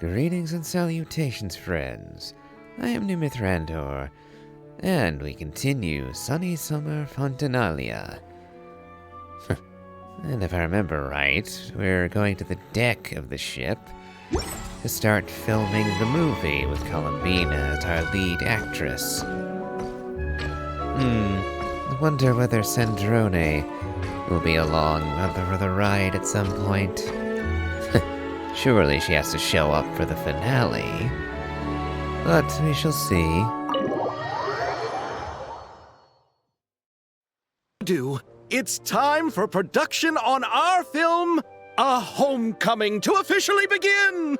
Greetings and salutations, friends. I am Numythrandor, and we continue Sunny Summer Fontinalia. And if I remember right, we're going to the deck of the ship to start filming the movie with Columbina as our lead actress. I wonder whether Sandrone will be along for the ride at some point. Surely she has to show up for the finale. But we shall see. It's time for production on our film, A Homecoming, to officially begin!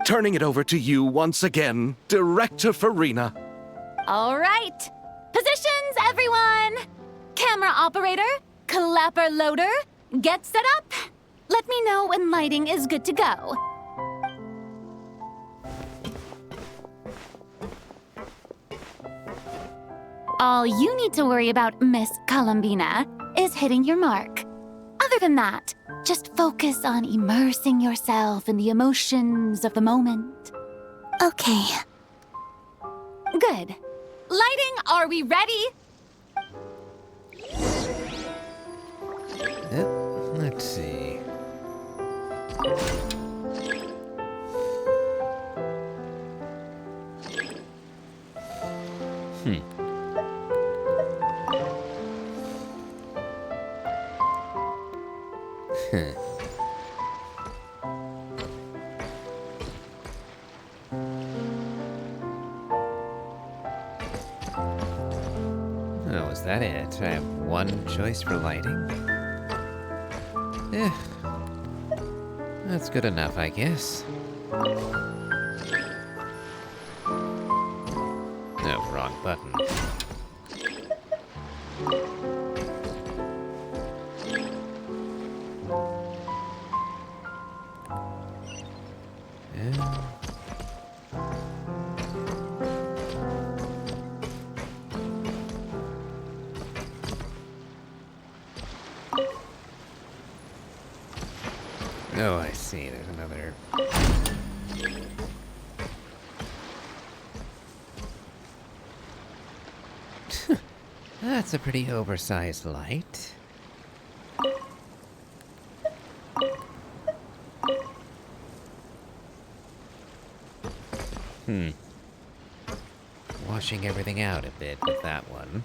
Turning it over to you once again, Director Farina. All right. Positions, everyone! Camera operator, clapper loader, get set up. Let me know when lighting is good to go. All you need to worry about, Miss Columbina, is hitting your mark. Other than that, just focus on immersing yourself in the emotions of the moment. Okay. Good. Lighting, are we ready? Let's see. Oh, is that it? I have one choice for lighting? That's good enough, I guess. No, wrong button. Oh, I see. There's another... That's a pretty oversized light. Washing everything out a bit with that one.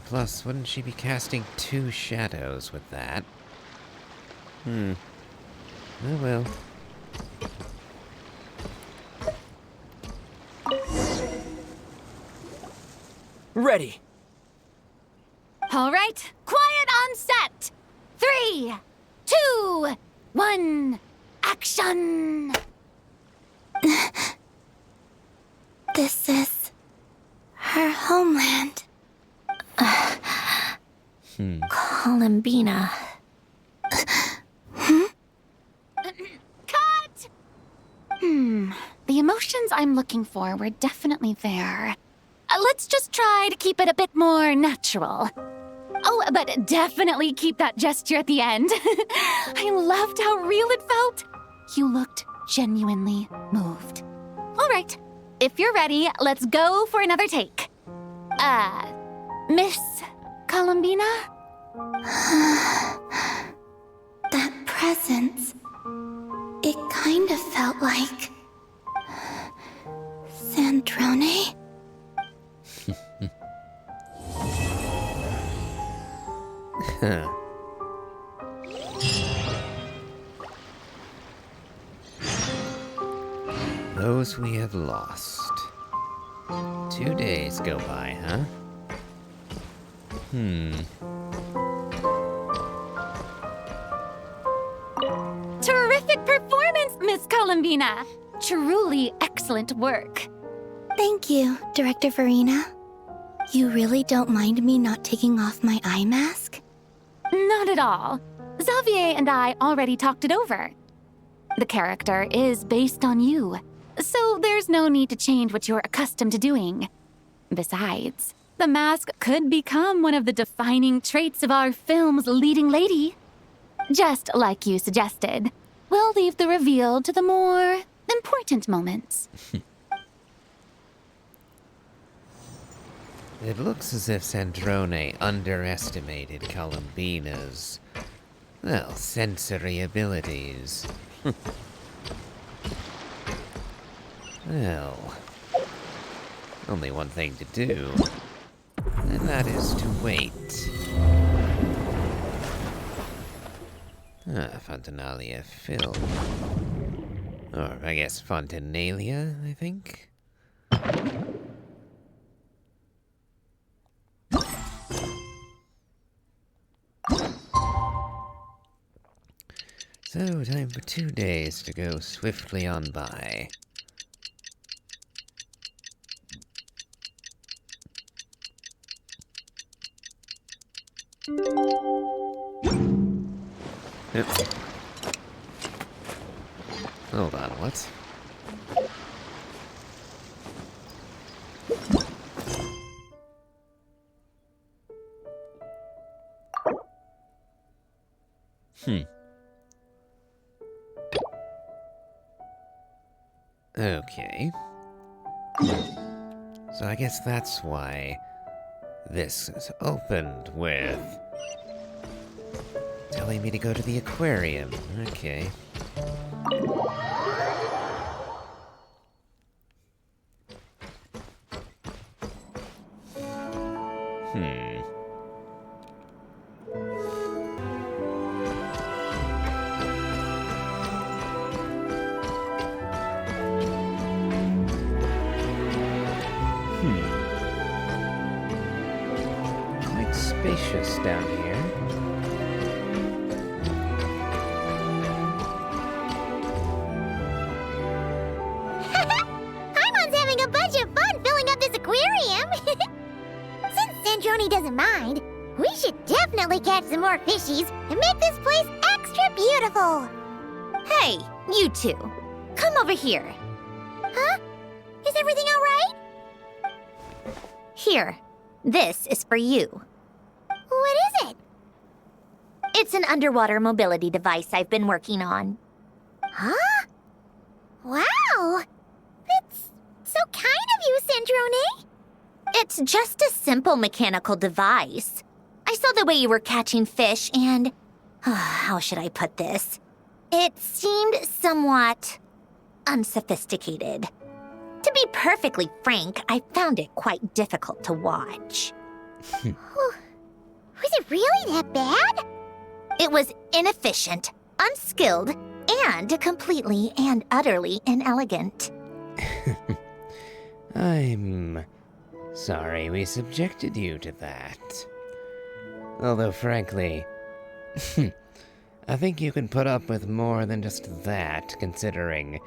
Plus, wouldn't she be casting two shadows with that? Oh well. Ready. All right, quiet on set. 3, 2, 1, action! This is her homeland. Columbina. Cut! The emotions I'm looking for were definitely there. Let's just try to keep it a bit more natural. Oh, but definitely keep that gesture at the end. I loved how real it felt. You looked genuinely moved. All right, if you're ready, let's go for another take. Miss Columbina? That presence. It kind of felt like... Sandrone? Those we have lost. 2 days go by, huh? Terrific performance, Miss Columbina. Truly excellent work. Thank you, Director Farina. You really don't mind me not taking off my eye mask? Not at all. Xavier and I already talked it over. The character is based on you, so there's no need to change what you're accustomed to doing. Besides, The mask could become one of the defining traits of our film's leading lady. Just like you suggested, we'll leave the reveal to the more important moments. It looks as if Sandrone underestimated Columbina's, well, sensory abilities. Well, only one thing to do, and that is to wait. Fontinalia film. Or, I guess, Fontinalia, I think? So, time for 2 days to go swiftly on by. Oops. Hold on, what? Okay. So I guess that's why this is opened with telling me to go to the aquarium. Okay. Quite spacious down here. Paimon's having a bunch of fun filling up this aquarium. Since Sandrone doesn't mind, we should definitely catch some more fishies and make this place extra beautiful. Hey, you two. Come over here. Huh? Is everything all right? Here. This is for you. What is it? It's an underwater mobility device I've been working on. Huh? Wow! That's so kind of you, Sandrone. It's just a simple mechanical device. I saw the way you were catching fish and... how should I put this? It seemed somewhat unsophisticated. To be perfectly frank, I found it quite difficult to watch. Was it really that bad? It was inefficient, unskilled, and completely and utterly inelegant. I'm sorry we subjected you to that. Although, frankly, I think you can put up with more than just that, considering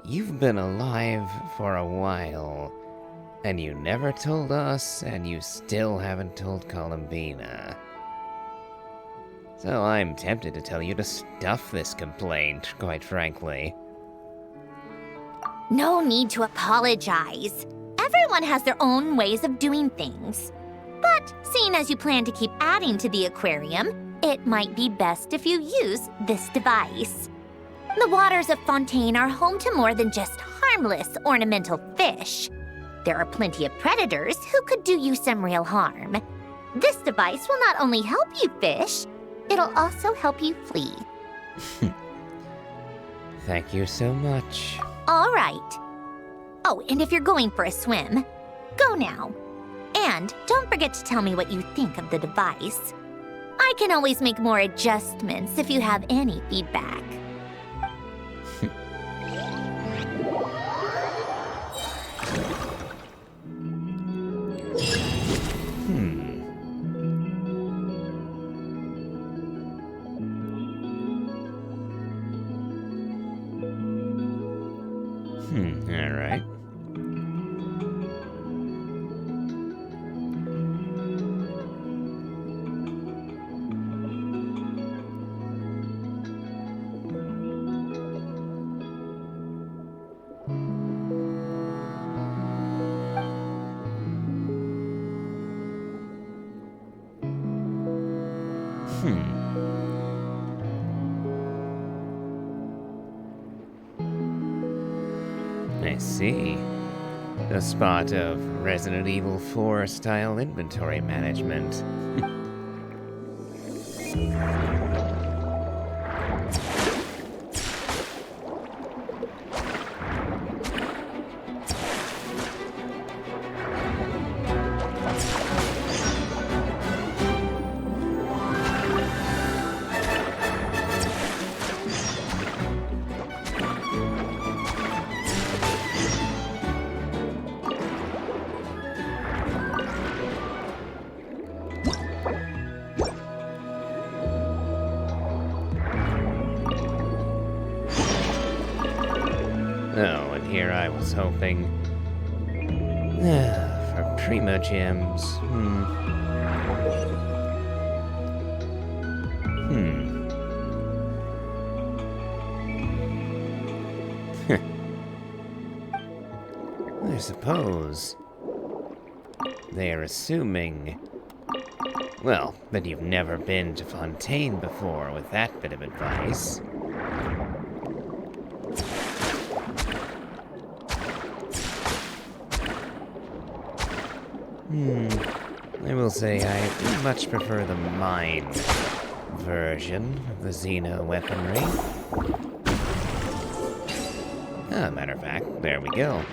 you've been alive for a while, and you never told us, and you still haven't told Columbina. So I'm tempted to tell you to stuff this complaint, quite frankly. No need to apologize. Everyone has their own ways of doing things. But seeing as you plan to keep adding to the aquarium, it might be best if you use this device. The waters of Fontaine are home to more than just harmless ornamental fish. There are plenty of predators who could do you some real harm. This device will not only help you fish, it'll also help you flee. Thank you so much. All right. Oh, and if you're going for a swim, go now. And don't forget to tell me what you think of the device. I can always make more adjustments if you have any feedback. All right. I see. A spot of Resident Evil 4 style inventory management. Oh, and here I was hoping for primo gems. I suppose they are assuming, well, that you've never been to Fontaine before with that bit of advice. I will say I much prefer the mine version of the Xeno weaponry. Matter of fact, there we go.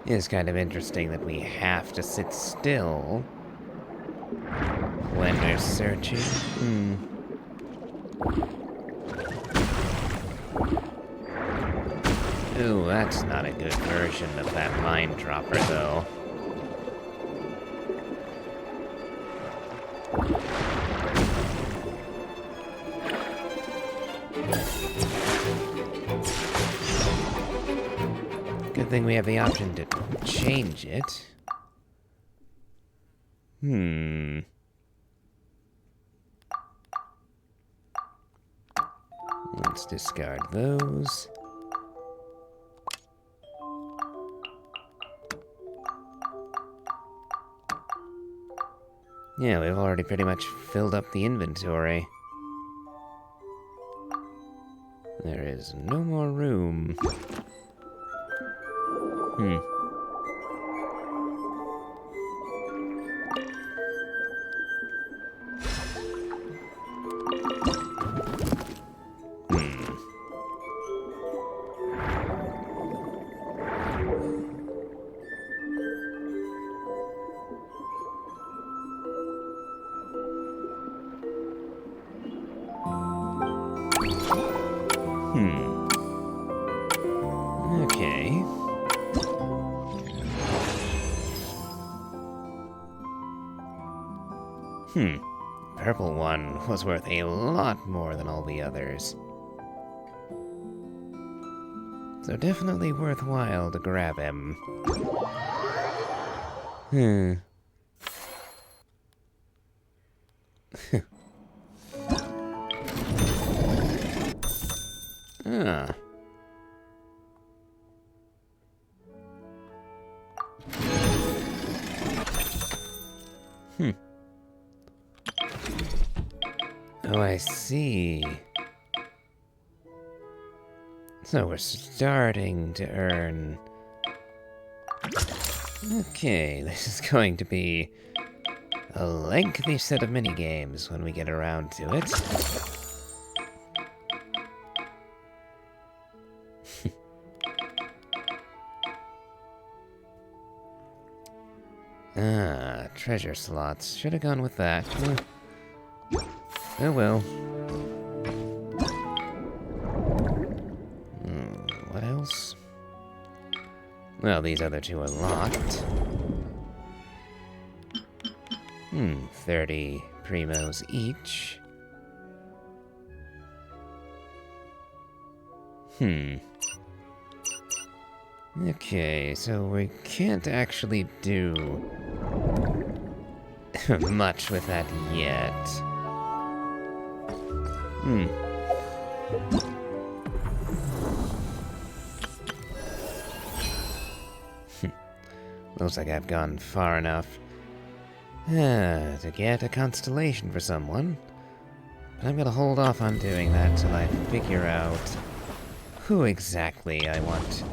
It is kind of interesting that we have to sit still when we're searching. Ooh, that's not a good version of that mine dropper, though. Good thing we have the option to change it. Let's discard those. Yeah, we've already pretty much filled up the inventory. There is no more room. Okay. Purple one was worth a lot more than all the others. So definitely worthwhile to grab him. Ah. Oh, I see. So we're starting to earn... Okay, this is going to be a lengthy set of minigames when we get around to it. Treasure slots. Should have gone with that. Oh well. What else? Well, these other two are locked. 30 primos each. Okay, so we can't actually do much with that yet. Looks like I've gone far enough to get a constellation for someone. But I'm gonna hold off on doing that till I figure out who exactly I want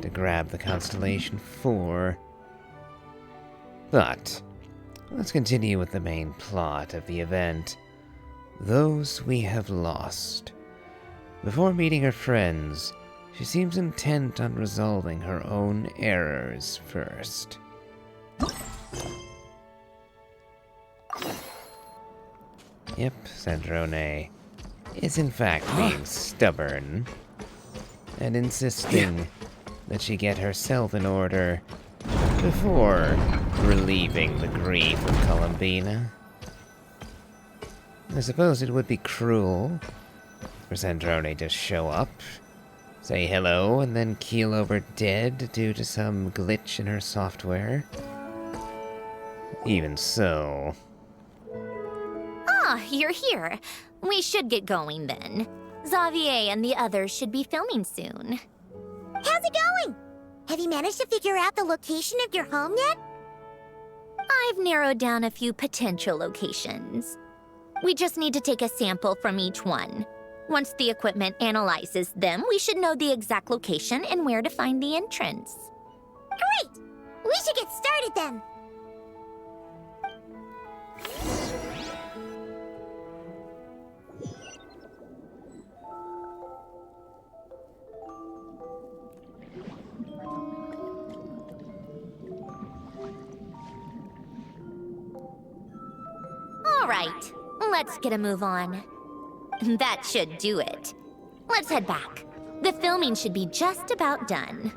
to grab the constellation for. But let's continue with the main plot of the event. Those we have lost. Before meeting her friends, she seems intent on resolving her own errors first. Yep, Sandrone is in fact being stubborn and insisting that she get herself in order before relieving the grief of Columbina. I suppose it would be cruel for Sandrone to show up, say hello, and then keel over dead due to some glitch in her software. Even so... Ah, you're here. We should get going then. Xavier and the others should be filming soon. How's it going? Have you managed to figure out the location of your home yet? I've narrowed down a few potential locations. We just need to take a sample from each one. Once the equipment analyzes them, we should know the exact location and where to find the entrance. Great! We should get started then. All right, let's get a move on. That should do it. Let's head back. The filming should be just about done.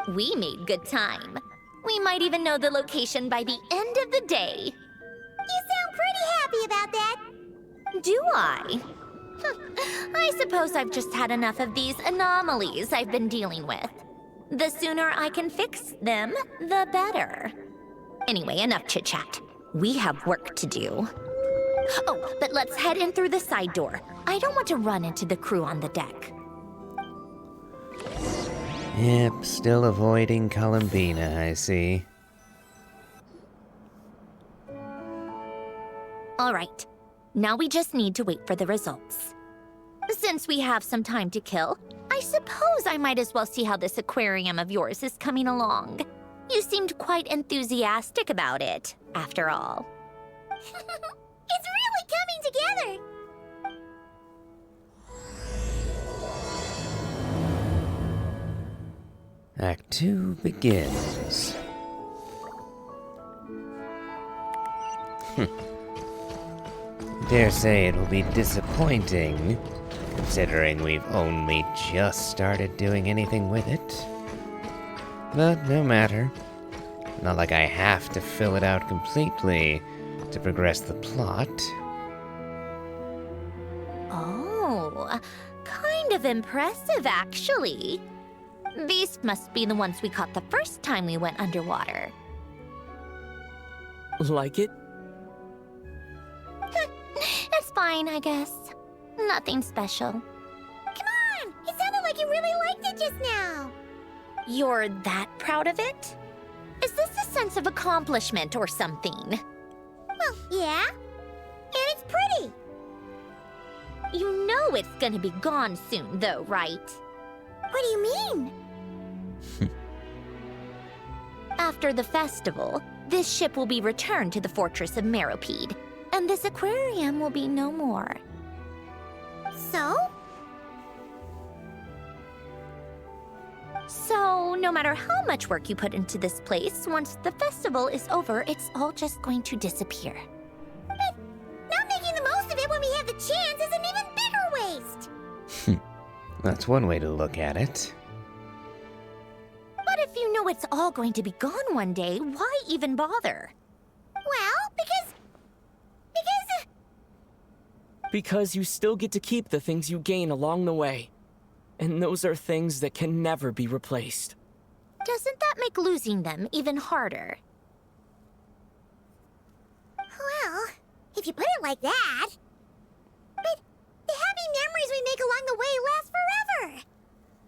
We made good time. We might even know the location by the end of the day. You sound pretty happy about that. Do I? I suppose I've just had enough of these anomalies I've been dealing with. The sooner I can fix them, the better. Anyway, enough chit-chat. We have work to do. Oh, but let's head in through the side door. I don't want to run into the crew on the deck. Yep, still avoiding Columbina, I see. All right, now we just need to wait for the results. Since we have some time to kill, I suppose I might as well see how this aquarium of yours is coming along. You seemed quite enthusiastic about it, after all. It's really coming together. Act 2 begins. Dare say it will be disappointing, considering we've only just started doing anything with it. But no matter. Not like I have to fill it out completely to progress the plot. Oh, kind of impressive, actually. These must be the ones we caught the first time we went underwater. Like it? It's fine, I guess. Nothing special. Come on! It sounded like you really liked it just now. You're that proud of it? Is this a sense of accomplishment or something? Well, yeah. And it's pretty. You know it's gonna be gone soon, though, right? What do you mean? After the festival, this ship will be returned to the fortress of Meropede, and this aquarium will be no more. So? So, no matter how much work you put into this place, once the festival is over, it's all just going to disappear. But not making the most of it when we have the chance is an even bigger waste. That's one way to look at it. But if you know it's all going to be gone one day, why even bother? Well, because... Because you still get to keep the things you gain along the way. And those are things that can never be replaced. Doesn't that make losing them even harder? Well, if you put it like that... But the happy memories we make along the way last forever.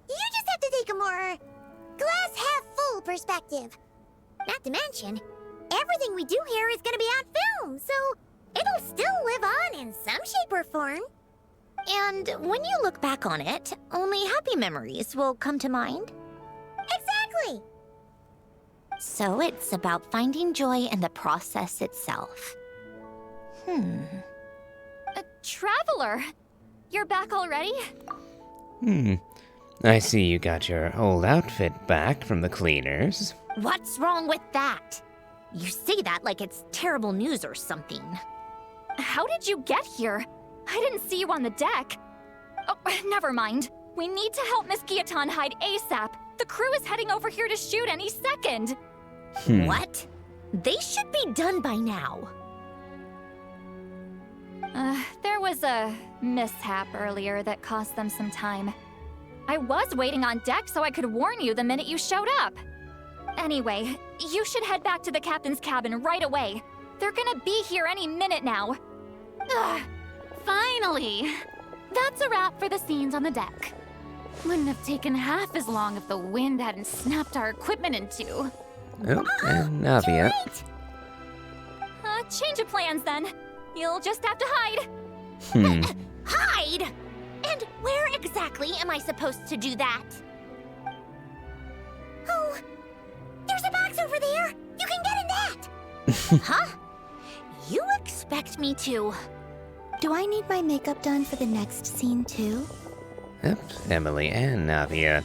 You just have to take a more glass-half-full perspective. Not to mention, everything we do here is gonna be on film, so it'll still live on in some shape or form. And when you look back on it, only happy memories will come to mind. Exactly! So it's about finding joy in the process itself. Traveler, you're back already? I see you got your old outfit back from the cleaners. What's wrong with that? You say that like it's terrible news or something. How did you get here? I didn't see you on the deck. Oh, never mind. We need to help Miss Guillotin hide ASAP. The crew is heading over here to shoot any second. What? They should be done by now. There was a mishap earlier that cost them some time. I was waiting on deck so I could warn you the minute you showed up. Anyway, you should head back to the captain's cabin right away. They're gonna be here any minute now. Ugh, finally! That's a wrap for the scenes on the deck. Wouldn't have taken half as long if the wind hadn't snapped our equipment in two. Oh, and Navia. Change of plans then. You'll just have to hide. Hide? And where exactly am I supposed to do that? Oh, there's a box over there! You can get in that! Huh? You expect me to? Do I need my makeup done for the next scene too? Yep, Emily and Navia.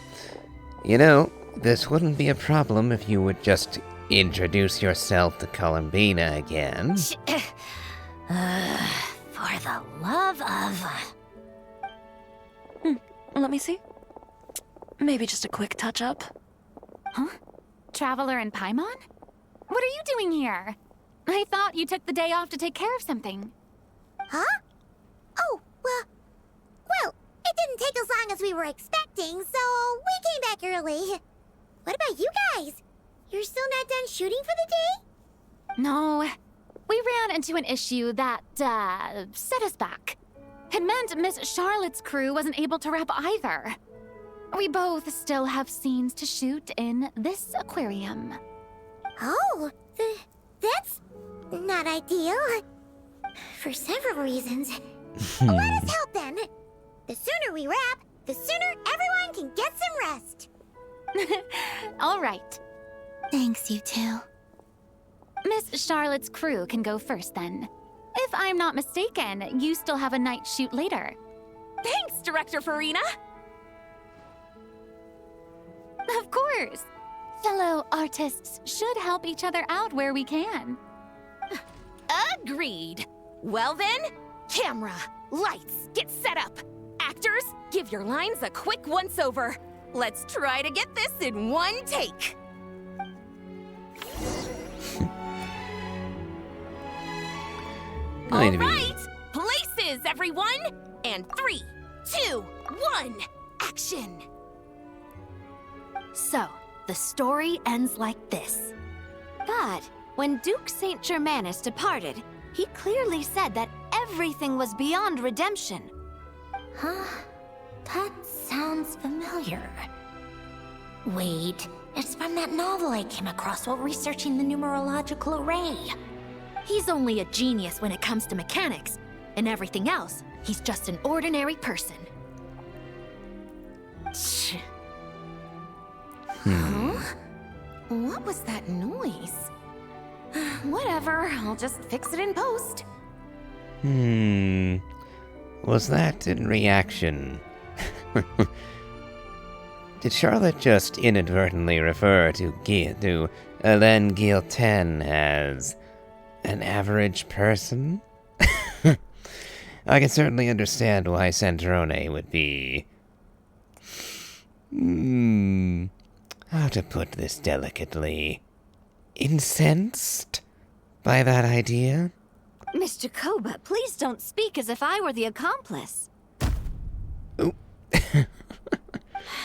You know, this wouldn't be a problem if you would just introduce yourself to Columbina again. For the love of... Let me see. Maybe just a quick touch-up. Huh? Traveler and Paimon? What are you doing here? I thought you took the day off to take care of something. Huh? Oh, well, it didn't take as long as we were expecting, so we came back early. What about you guys? You're still not done shooting for the day? No. We ran into an issue that, set us back. It meant Miss Charlotte's crew wasn't able to wrap either. We both still have scenes to shoot in this aquarium. Oh, that's not ideal. For several reasons. Let us help then. The sooner we wrap, the sooner everyone can get some rest. All right. Thanks, you two. Miss Charlotte's crew can go first then. If I'm not mistaken, you still have a night shoot later. Thanks, Director Farina! Of course! Fellow artists should help each other out where we can. Agreed. Well then, camera, lights, get set up. Actors, give your lines a quick once-over. Let's try to get this in one take. All right, places, everyone! And 3, 2, 1, action! So, the story ends like this. But when Duke Saint Germanus departed, he clearly said that everything was beyond redemption. Huh? That sounds familiar. Wait, it's from that novel I came across while researching the numerological array. He's only a genius when it comes to mechanics, and everything else, he's just an ordinary person. Huh? What was that noise? Whatever, I'll just fix it in post. Was that in reaction? Did Charlotte just inadvertently refer to Alain Guillotin as an average person? I can certainly understand why Sandrone would be... how to put this delicately? Incensed by that idea? Mr. Koba, please don't speak as if I were the accomplice. Oh.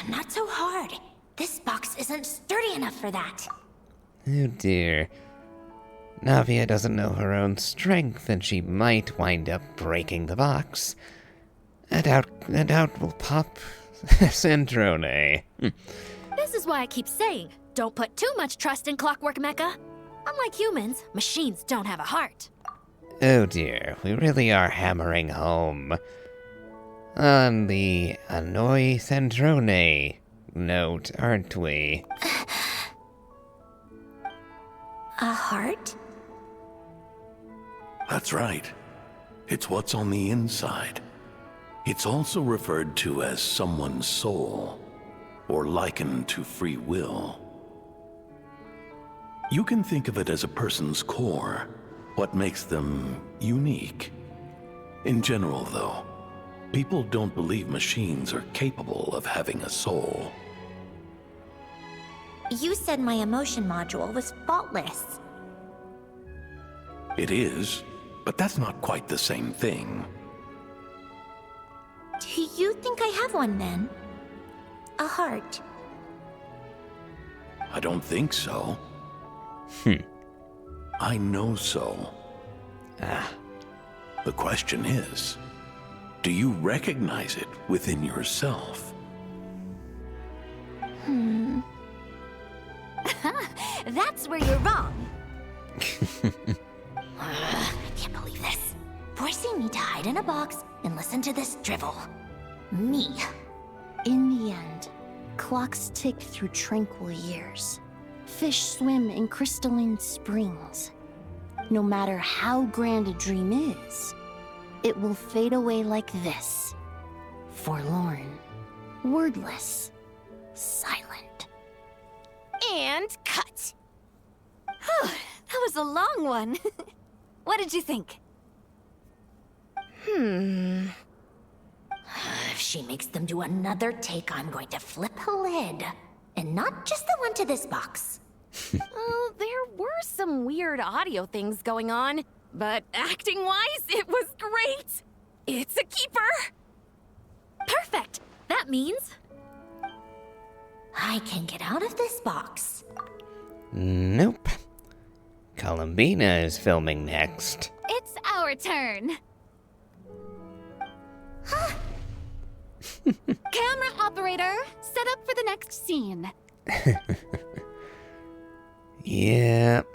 Not so hard. This box isn't sturdy enough for that. Oh dear. Navia doesn't know her own strength, and she might wind up breaking the box. And out will pop Sandrone. This is why I keep saying, Don't put too much trust in Clockwork Mecha. Unlike humans, machines don't have a heart. Oh dear, we really are hammering home on the Numythrandor note, aren't we? A heart? That's right. It's what's on the inside. It's also referred to as someone's soul, or likened to free will. You can think of it as a person's core, what makes them unique. In general, though, people don't believe machines are capable of having a soul. You said my emotion module was faultless. It is, but that's not quite the same thing. Do you think I have one then? A heart? I don't think so. I know so. The question is, do you recognize it within yourself? That's where you're wrong. I can't believe this. Forcing me to hide in a box and listen to this drivel. Me. In the end, clocks tick through tranquil years. Fish swim in crystalline springs. No matter how grand a dream is, it will fade away like this. Forlorn, wordless, silent. And cut. That was a long one. What did you think? If she makes them do another take, I'm going to flip a lid. And not just the one to this box. Oh, there were some weird audio things going on, but acting-wise, it was great. It's a keeper. Perfect. That means I can get out of this box. Nope. Columbina is filming next. It's our turn. Camera operator, set up for the next scene. Yep.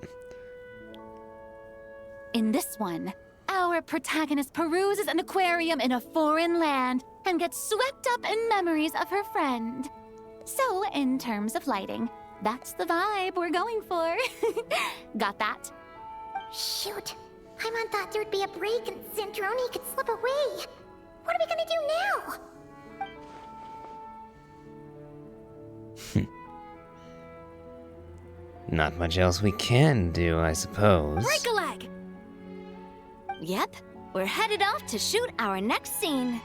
In this one, our protagonist peruses an aquarium in a foreign land and gets swept up in memories of her friend. So, in terms of lighting, that's the vibe we're going for. Got that? Shoot. Paimon thought there'd be a break and Zandrone could slip away. What are we gonna do now? Not much else we can do, I suppose. break a leg. Yep, we're headed off to shoot our next scene.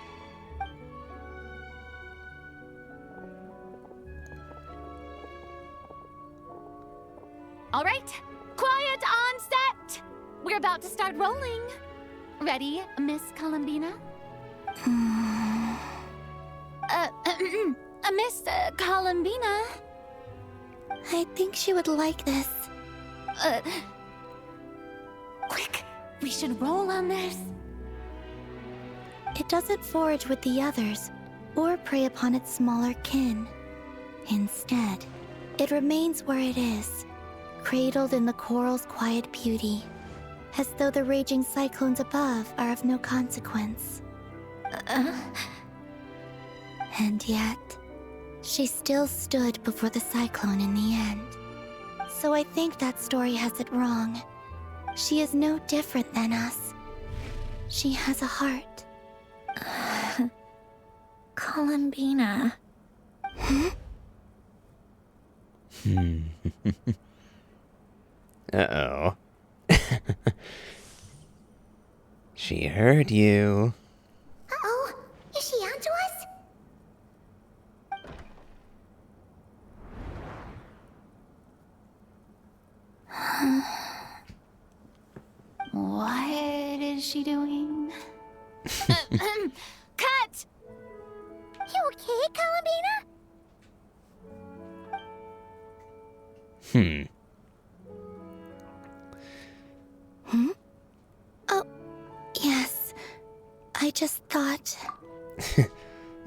All right, quiet on set. We're about to start rolling. Ready, Miss Columbina? Miss Columbina? I think she would like this. Quick, we should roll on this. It doesn't forage with the others, or prey upon its smaller kin. Instead, it remains where it is, cradled in the coral's quiet beauty, as though the raging cyclones above are of no consequence. And yet, she still stood before the cyclone in the end. So I think that story has it wrong. She is no different than us. She has a heart. Columbina. Uh-oh. She heard you. Uh-oh. Is she onto us? What is she doing? Cut! You okay, Columbina? Oh, yes. I just thought...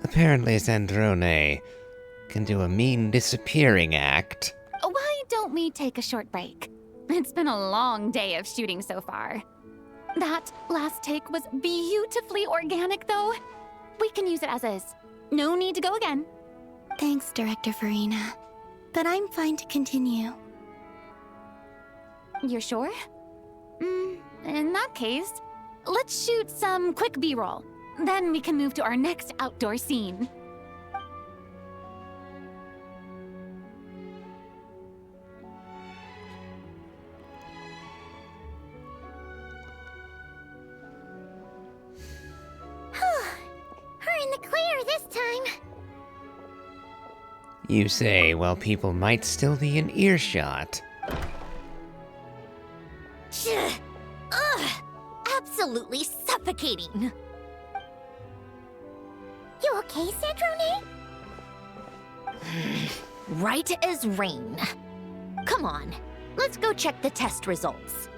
Apparently Zandrone can do a mean disappearing act. Well, we take a short break? It's been a long day of shooting so far. That last take was beautifully organic, though. We can use it as is. No need to go again. Thanks, Director Farina. But I'm fine to continue. You're sure? In that case, let's shoot some quick B-roll. Then we can move to our next outdoor scene. We're in the clear this time. You say, while people might still be in earshot. Ugh! Absolutely suffocating. You okay, Sandrone? Right as rain. Come on, let's go check the test results.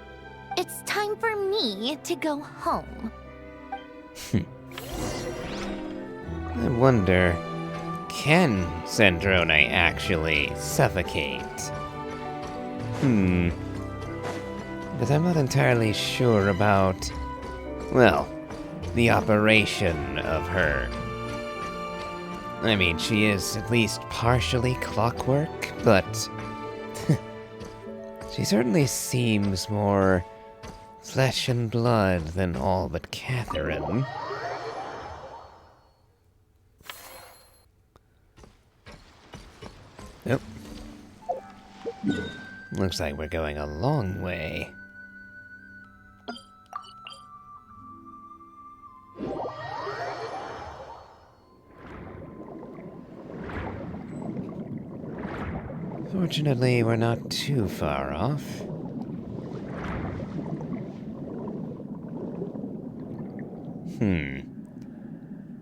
It's time for me to go home. I wonder, can Sandrone actually suffocate? But I'm not entirely sure about, well, the operation of her. I mean, she is at least partially clockwork, but she certainly seems more flesh and blood than all but Catherine. Nope. Looks like we're going a long way. Fortunately, we're not too far off.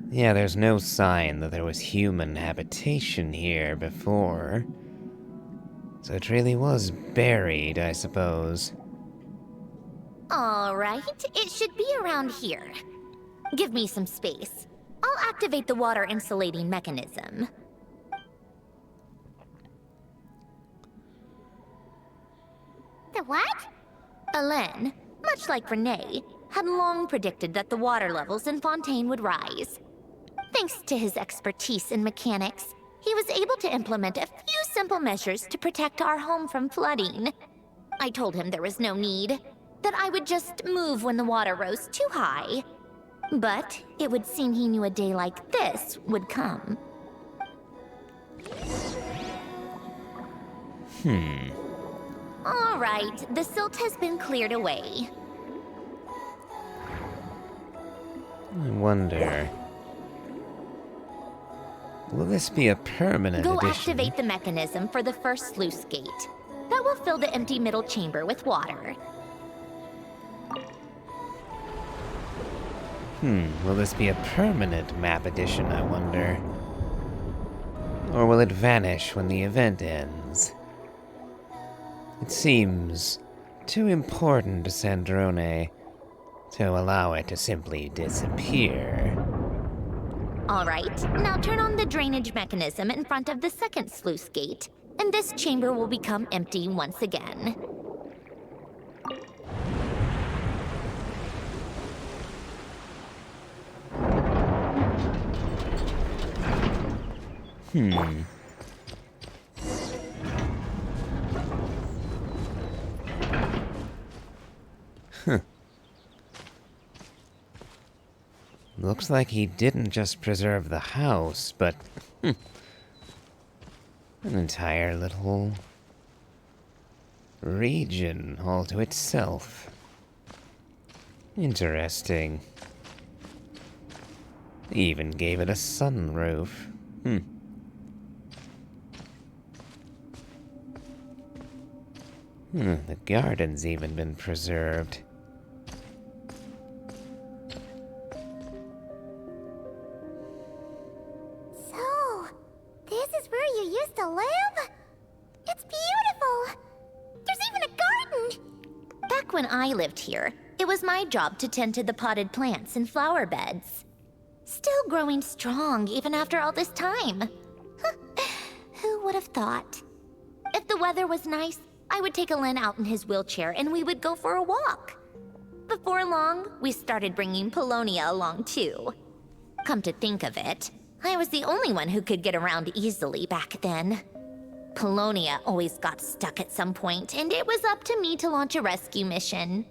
Yeah, there's no sign that there was human habitation here before. So it really was buried, I suppose. Alright, it should be around here. Give me some space. I'll activate the water insulating mechanism. The what? Alain, much like Renee, had long predicted that the water levels in Fontaine would rise. Thanks to his expertise in mechanics, he was able to implement a few simple measures to protect our home from flooding. I told him there was no need, that I would just move when the water rose too high. But it would seem he knew a day like this would come. All right, the silt has been cleared away. I wonder... will this be a permanent Go addition? activate the mechanism for the first sluice gate. That will fill the empty middle chamber with water. Will this be a permanent map addition, I wonder? Or will it vanish when the event ends? It seems too important to Sandrone to allow it to simply disappear. All right, now turn on the drainage mechanism in front of the second sluice gate, and this chamber will become empty once again. Looks like he didn't just preserve the house, but an entire little region all to itself. Interesting. He even gave it a sunroof. The garden's even been preserved. So, this is where you used to live? It's beautiful! There's even a garden! Back when I lived here, it was my job to tend to the potted plants and flower beds. Still growing strong even after all this time. Who would have thought? If the weather was nice, I would take Alen out in his wheelchair and we would go for a walk. Before long, we started bringing Polonia along too. Come to think of it, I was the only one who could get around easily back then. Polonia always got stuck at some point, and it was up to me to launch a rescue mission.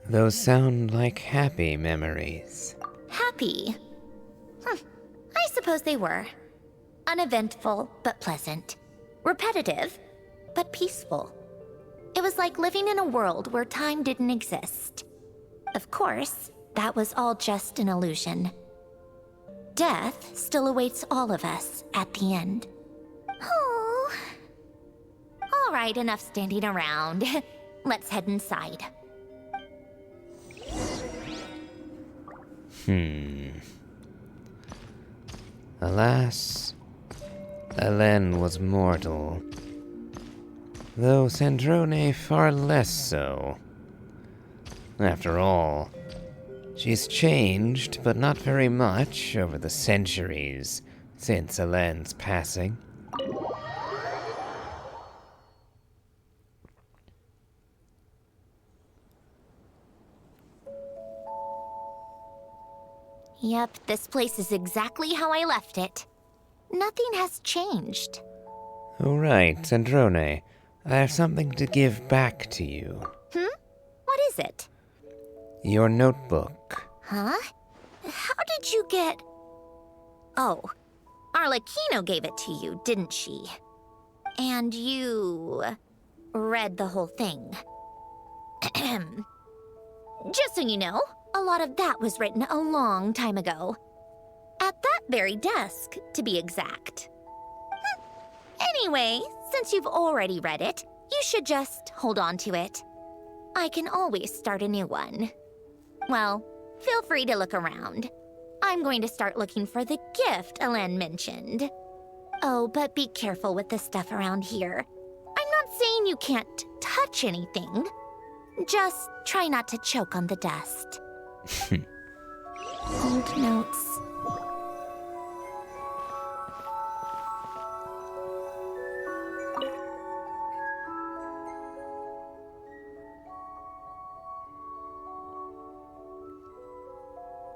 Those sound like happy memories. Happy? I suppose they were. Uneventful, but pleasant. Repetitive, but peaceful. It was like living in a world where time didn't exist. Of course, that was all just an illusion. Death still awaits all of us at the end. Oh. All right, enough standing around. Let's head inside. Alas, Alen was mortal, though Sandrone far less so. After all, she's changed, but not very much, over the centuries since Alen's passing. Yep, this place is exactly how I left it. Nothing has changed. Oh right, Sandrone, I have something to give back to you. What is it? Your notebook. Huh? How did you get... Oh, Arlecchino gave it to you, didn't she? And you... read the whole thing. Just so you know, a lot of that was written a long time ago. At that very desk, to be exact. Anyway, since you've already read it, you should just hold on to it. I can always start a new one. Well, feel free to look around. I'm going to start looking for the gift Alen mentioned. Oh, but be careful with the stuff around here. I'm not saying you can't touch anything. Just try not to choke on the dust. Old notes.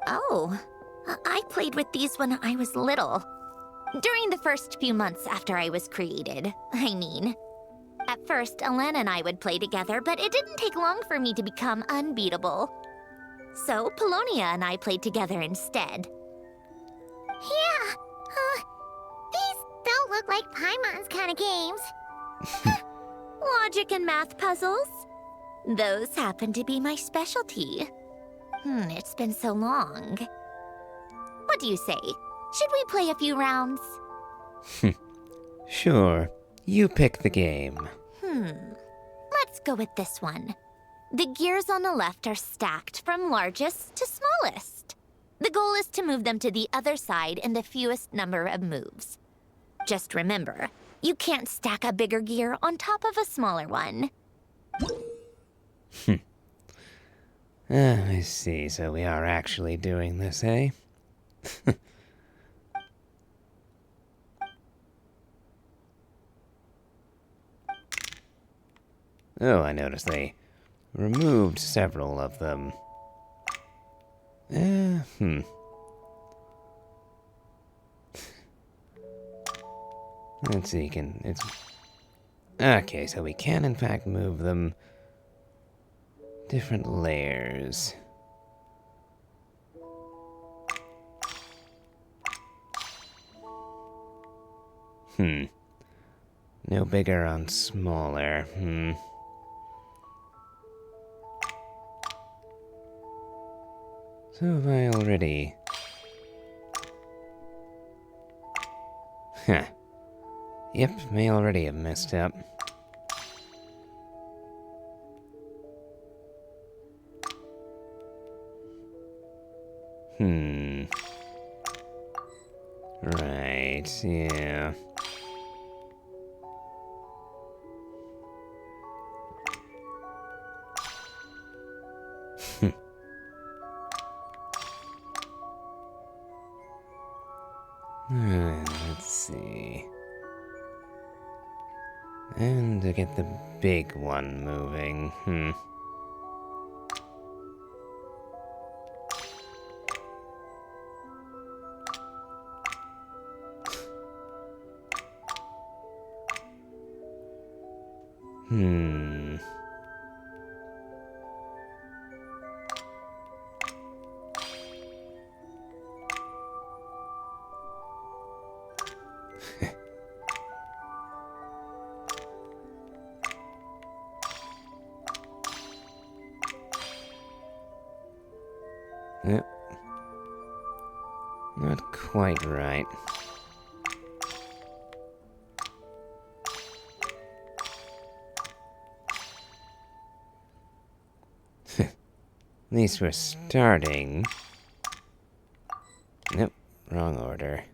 Oh, I played with these when I was little. During the first few months after I was created, I mean. At first, Alen and I would play together, but it didn't take long for me to become unbeatable. So, Polonia and I played together instead. Yeah. These don't look like Paimon's kind of games. Logic and math puzzles? Those happen to be my specialty. It's been so long. What do you say? Should we play a few rounds? Sure. You pick the game. Let's go with this one. The gears on the left are stacked from largest to smallest. The goal is to move them to the other side in the fewest number of moves. Just remember, you can't stack a bigger gear on top of a smaller one. I see, so we are actually doing this, eh? Oh, I noticed they removed several of them. Let's see, okay, so we can in fact move them. Different layers. No bigger on smaller. So have I already... Yep, may already have messed up. Right, yeah. Let's see. And to get the big one moving, Yep. Not quite right. At least we're starting. Nope, wrong order.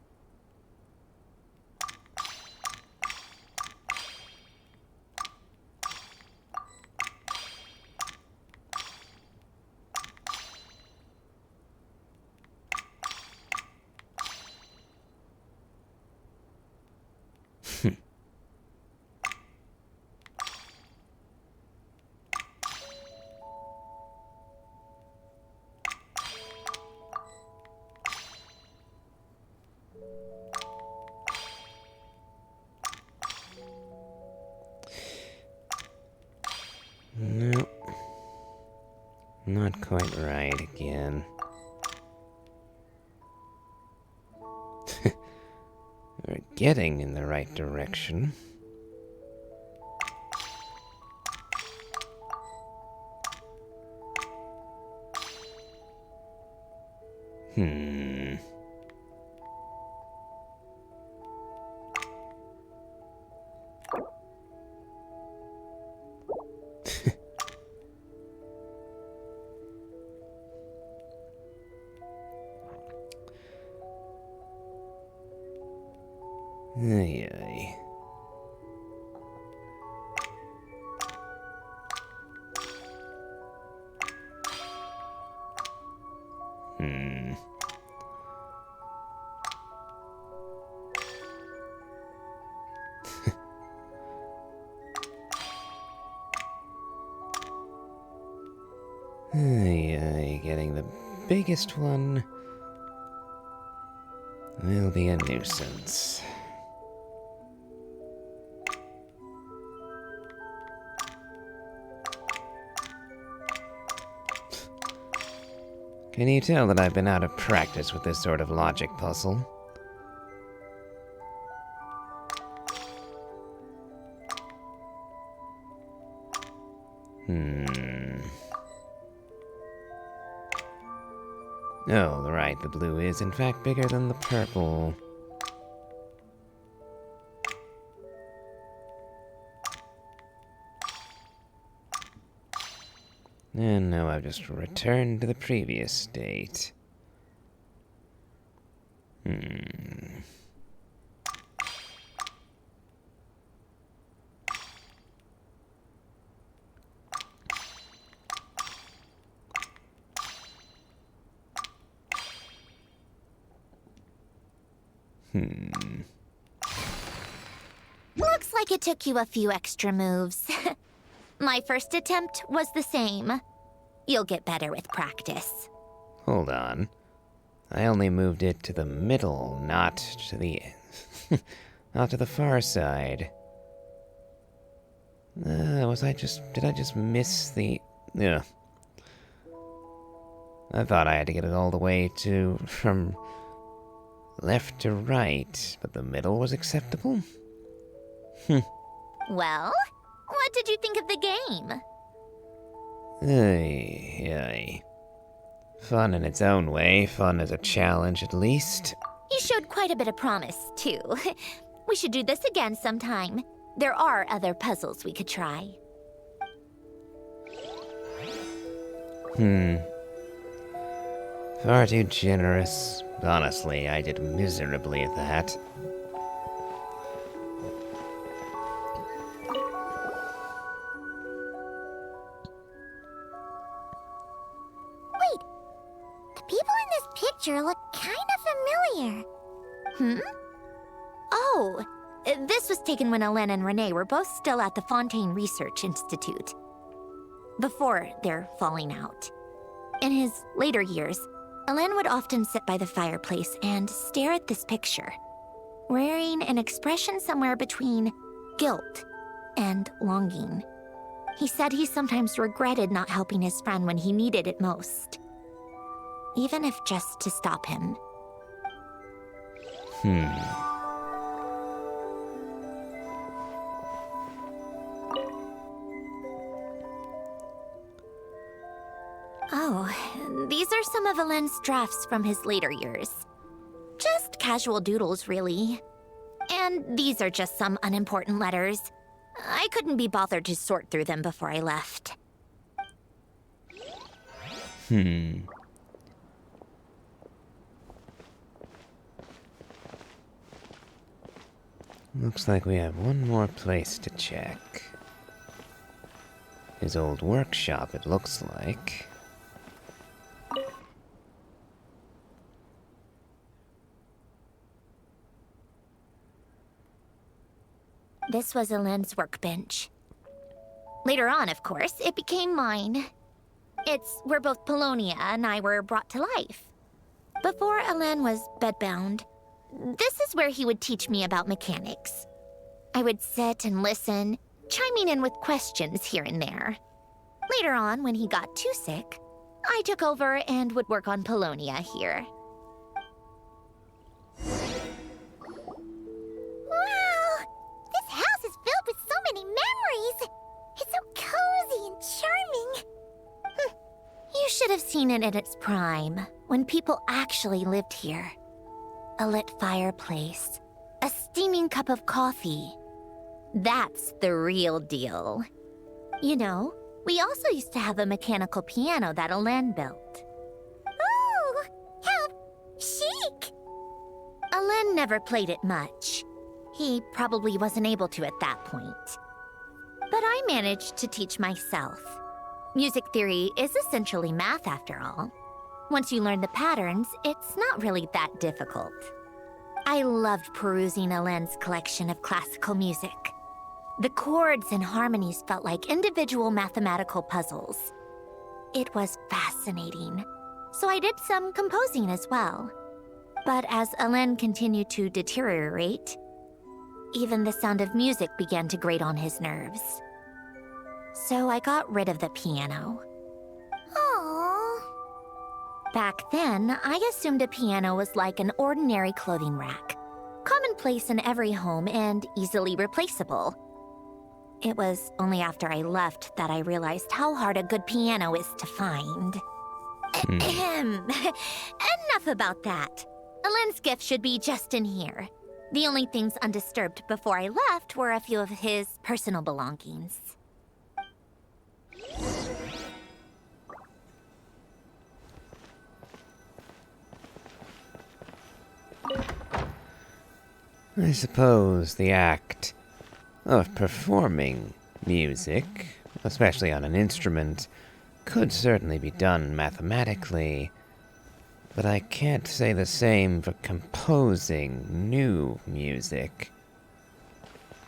Nope. Not quite right again. We're getting in the right direction. Ay, ay. Ay, ay, getting the biggest one will be a nuisance. Can you tell that I've been out of practice with this sort of logic puzzle? Oh, right, the blue is in fact bigger than the purple. And now I've just returned to the previous state. Looks like it took you a few extra moves. My first attempt was the same. You'll get better with practice. Hold on. I only moved it to the middle, not to the... not to the far side. Did I just miss the... Ugh. I thought I had to get it all the way from left to right, but the middle was acceptable? Well, what did you think of the game? Ay. Fun in its own way, fun as a challenge at least. You showed quite a bit of promise, too. We should do this again sometime. There are other puzzles we could try. Far too generous. Honestly, I did miserably at that. Wait, the people in this picture look kind of familiar. Oh, This was taken when Alen and Renee were both still at the Fontaine Research Institute, before their falling out. In his later years, Alen would often sit by the fireplace and stare at this picture, wearing an expression somewhere between guilt and longing. He said he sometimes regretted not helping his friend when he needed it most, even if just to stop him. Oh, these are some of Alen's drafts from his later years. Just casual doodles, really. And these are just some unimportant letters. I couldn't be bothered to sort through them before I left. Looks like we have one more place to check. His old workshop, it looks like. This was Alen's workbench. Later on, of course, it became mine. It's where both Polonia and I were brought to life. Before Alen was bedbound, this is where he would teach me about mechanics. I would sit and listen, chiming in with questions here and there. Later on, when he got too sick, I took over and would work on Polonia here. Wow! This house is filled with so many memories! It's so cozy and charming! You should have seen it in its prime, when people actually lived here. A lit fireplace, a steaming cup of coffee. That's the real deal. You know, we also used to have a mechanical piano that Alen built. Ooh! How chic! Alen never played it much. He probably wasn't able to at that point. But I managed to teach myself. Music theory is essentially math after all. Once you learn the patterns, it's not really that difficult. I loved perusing Alen's collection of classical music. The chords and harmonies felt like individual mathematical puzzles. It was fascinating, so I did some composing as well. But as Alen continued to deteriorate, even the sound of music began to grate on his nerves. So I got rid of the piano. Aww. Back then, I assumed a piano was like an ordinary clothing rack, commonplace in every home and easily replaceable. It was only after I left that I realized how hard a good piano is to find. Enough about that. Alen's gift should be just in here. The only things undisturbed before I left were a few of his personal belongings. I suppose the act of performing music, especially on an instrument, could certainly be done mathematically, but I can't say the same for composing new music.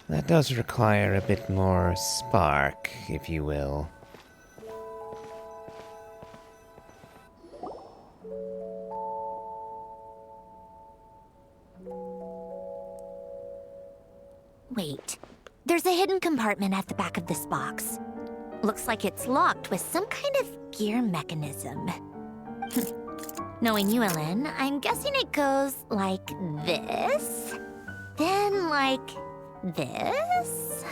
That does require a bit more spark, if you will. Wait, there's a hidden compartment at the back of this box. Looks like it's locked with some kind of gear mechanism. Knowing you, Alen, I'm guessing it goes like this, then like this.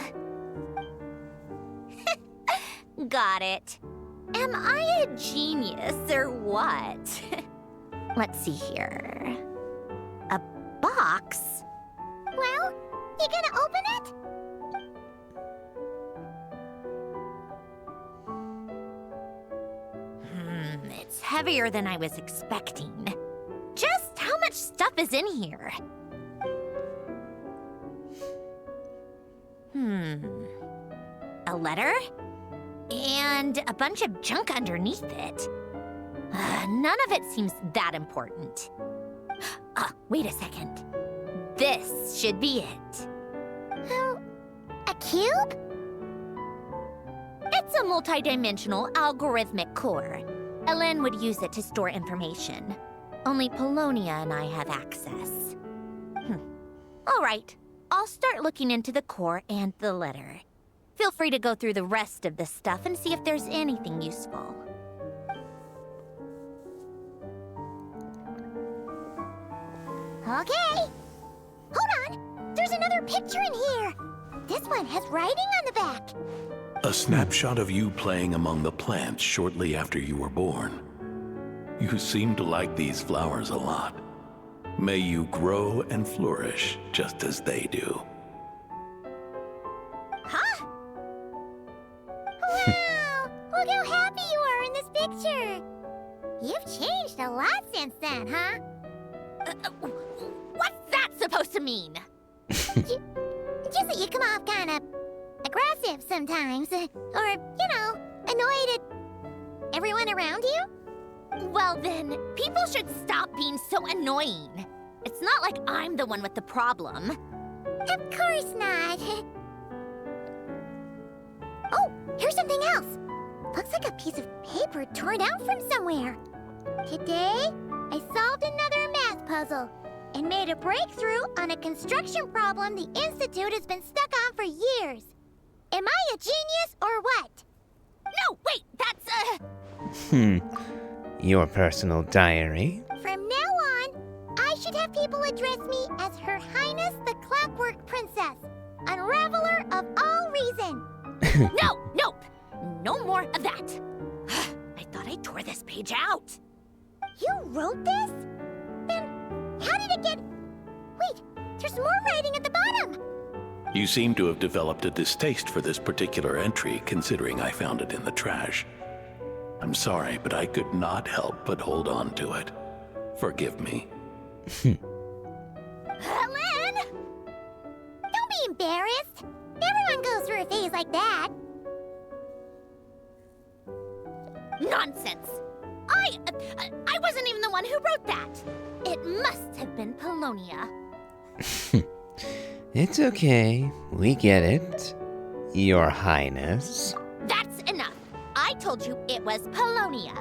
Got it. Am I a genius or what? Let's see here. A box? Well, you gonna open it? It's heavier than I was expecting. Just how much stuff is in here? A letter? And a bunch of junk underneath it. None of it seems that important. Wait a second. This should be it. A cube? It's a multidimensional algorithmic core. Ellen would use it to store information. Only Polonia and I have access. All right, I'll start looking into the core and the letter. Feel free to go through the rest of the stuff and see if there's anything useful. Okay. Hold on. There's another picture in here. This one has writing on the back. A snapshot of you playing among the plants shortly after you were born. You seem to like these flowers a lot. May you grow and flourish just as they do. Huh? Wow! Look how happy you are in this picture. You've changed a lot since then, huh? What's that supposed to mean? Just that you come off kind of aggressive sometimes. Or, annoyed at everyone around you? Well then, people should stop being so annoying. It's not like I'm the one with the problem. Of course not. Oh, here's something else. Looks like a piece of paper torn out from somewhere. Today, I solved another math puzzle and made a breakthrough on a construction problem the Institute has been stuck on for years. Am I a genius or what? No, wait, that's Your personal diary? From now on, I should have people address me as Her Highness the Clockwork Princess, Unraveler of all reason. Nope, no more of that. I thought I tore this page out. You wrote this? Then how did it get... Wait, there's more writing at the bottom. You seem to have developed a distaste for this particular entry, considering I found it in the trash. I'm sorry, but I could not help but hold on to it. Forgive me. Lynn! Don't be embarrassed. Everyone goes through a phase like that. Nonsense. I wasn't even the one who wrote that. It must have been Polonia. It's okay. We get it. Your Highness. That's enough. I told you it was Polonia.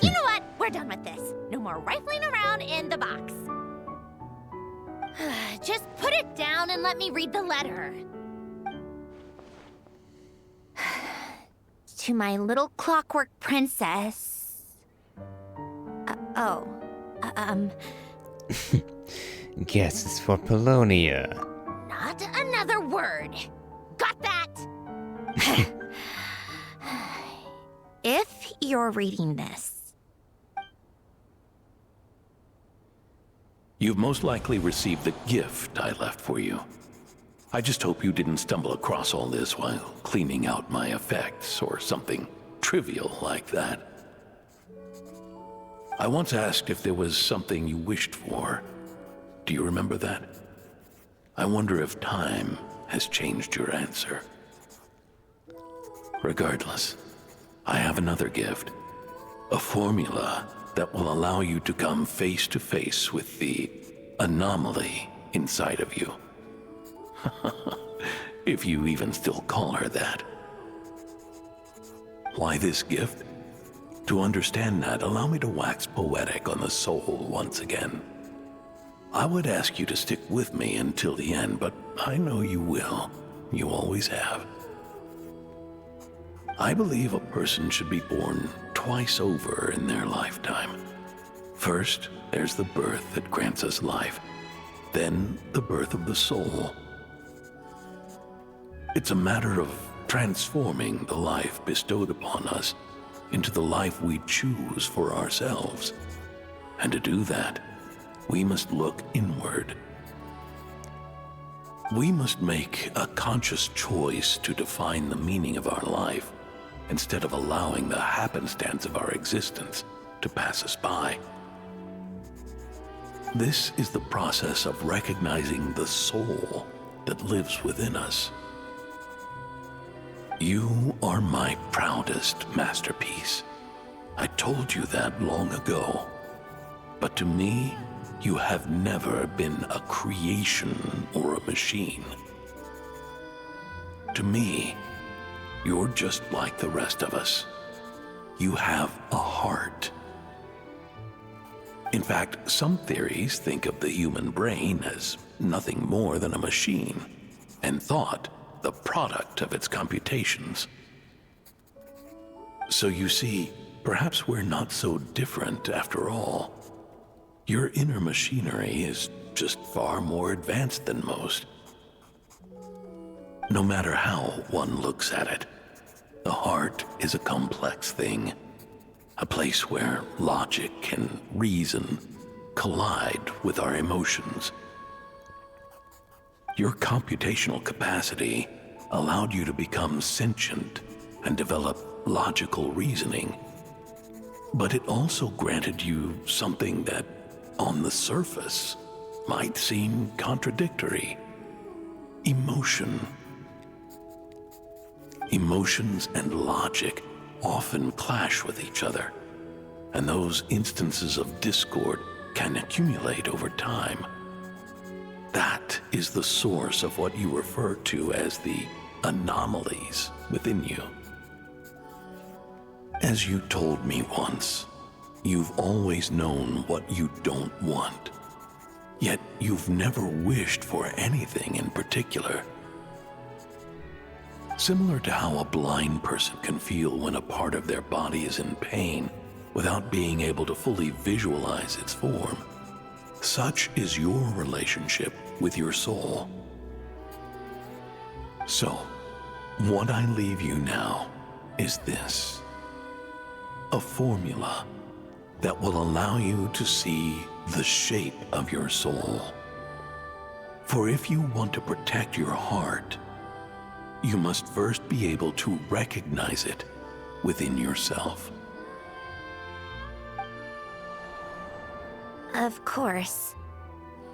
You know what? We're done with this. No more rifling around in the box. Just put it down and let me read the letter. To my little clockwork princess. Guess it's for Polonia. Not another word. Got that? If you're reading this, You've most likely received the gift I left for you. I just hope you didn't stumble across all this while cleaning out my effects or something trivial like that. I once asked if there was something you wished for. Do you remember that? I wonder if time has changed your answer. Regardless, I have another gift. A formula that will allow you to come face to face with the anomaly inside of you. If you even still call her that. Why this gift? To understand that, allow me to wax poetic on the soul once again. I would ask you to stick with me until the end, but I know you will. You always have. I believe a person should be born twice over in their lifetime. First, there's the birth that grants us life. Then, the birth of the soul. It's a matter of transforming the life bestowed upon us into the life we choose for ourselves. And to do that, we must look inward. We must make a conscious choice to define the meaning of our life instead of allowing the happenstance of our existence to pass us by. This is the process of recognizing the soul that lives within us. You are my proudest masterpiece. I told you that long ago. But to me, you have never been a creation or a machine. to me, you're just like the rest of us. You have a heart. In fact, some theories think of the human brain as nothing more than a machine, and thought the product of its computations. So you see, perhaps we're not so different after all. Your inner machinery is just far more advanced than most. No matter how one looks at it, the heart is a complex thing, a place where logic and reason collide with our emotions. Your computational capacity allowed you to become sentient and develop logical reasoning, but it also granted you something that, on the surface, might seem contradictory: emotion. Emotions and logic often clash with each other, and those instances of discord can accumulate over time. That is the source of what you refer to as the anomalies within you. As you told me once, you've always known what you don't want, yet you've never wished for anything in particular. Similar to how a blind person can feel when a part of their body is in pain without being able to fully visualize its form, such is your relationship with your soul. So, what I leave you now is this: a formula that will allow you to see the shape of your soul. For if you want to protect your heart, you must first be able to recognize it within yourself. Of course.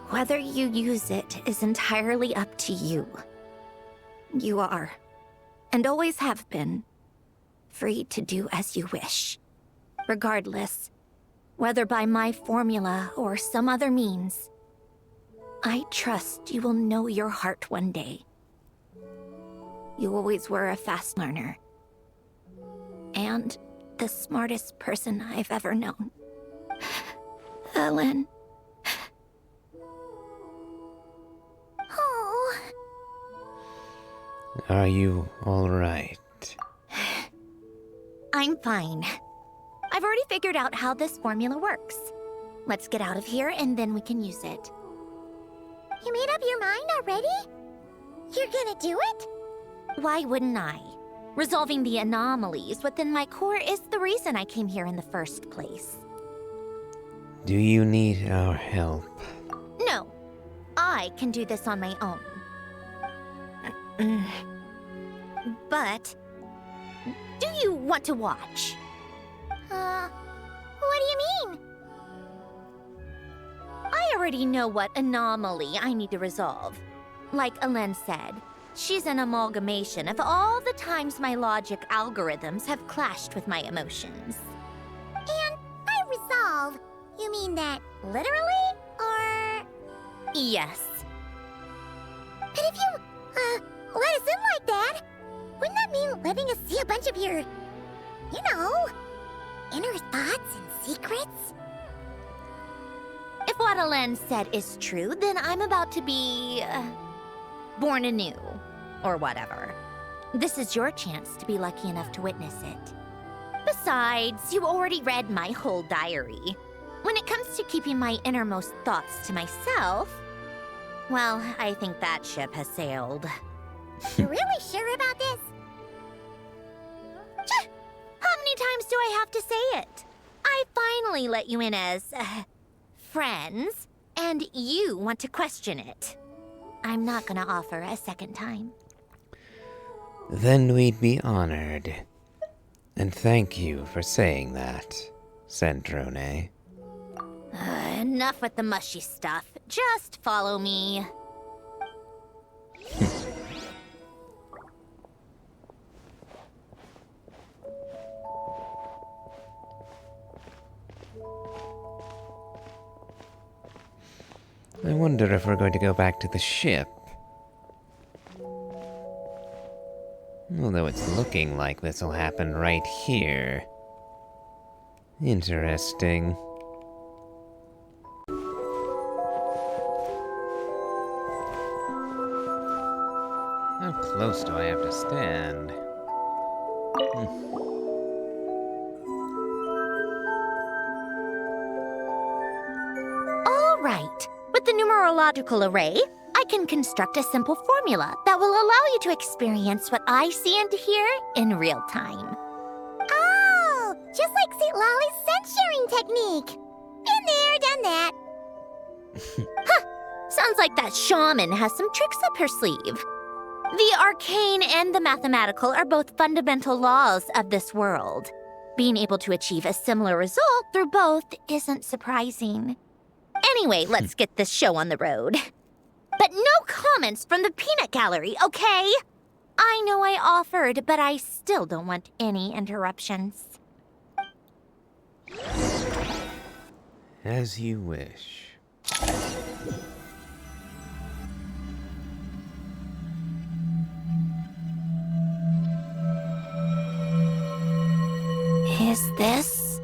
Whether you use it is entirely up to you. You are, and always have been, free to do as you wish. Regardless, whether by my formula or some other means, I trust you will know your heart one day. You always were a fast learner, and the smartest person I've ever known. Ellen. Oh. Are you all right? I'm fine. I've already figured out how this formula works. Let's get out of here and then we can use it. You made up your mind already? You're gonna do it? Why wouldn't I? Resolving the anomalies within my core is the reason I came here in the first place. Do you need our help? No, I can do this on my own. But, do you want to watch? What do you mean? I already know what anomaly I need to resolve. Like Alen said, she's an amalgamation of all the times my logic algorithms have clashed with my emotions. And by resolve, you mean that literally, or...? Yes. But if you, let us in like that, wouldn't that mean letting us see a bunch of your, you know, inner thoughts and secrets? If what Alen said is true, then I'm about to be... born anew, or whatever. This is your chance to be lucky enough to witness it. Besides, you already read my whole diary. When it comes to keeping my innermost thoughts to myself, well, I think that ship has sailed. You really sure about this? How many times do I have to say it? I finally let you in as... friends, and you want to question it. I'm not gonna offer a second time. Then we'd be honored. And thank you for saying that, Cendrone. Enough with the mushy stuff. Just follow me. I wonder if we're going to go back to the ship. Although it's looking like this'll happen right here. Interesting. How close do I have to stand? All right. With the numerological array, I can construct a simple formula that will allow you to experience what I see and hear in real time. Oh, just like St. Lolly's scent-sharing technique. Been there, done that. Sounds like that shaman has some tricks up her sleeve. The arcane and the mathematical are both fundamental laws of this world. Being able to achieve a similar result through both isn't surprising. Anyway, let's get this show on the road. But no comments from the peanut gallery, okay? I know I offered, but I still don't want any interruptions. As you wish. Is this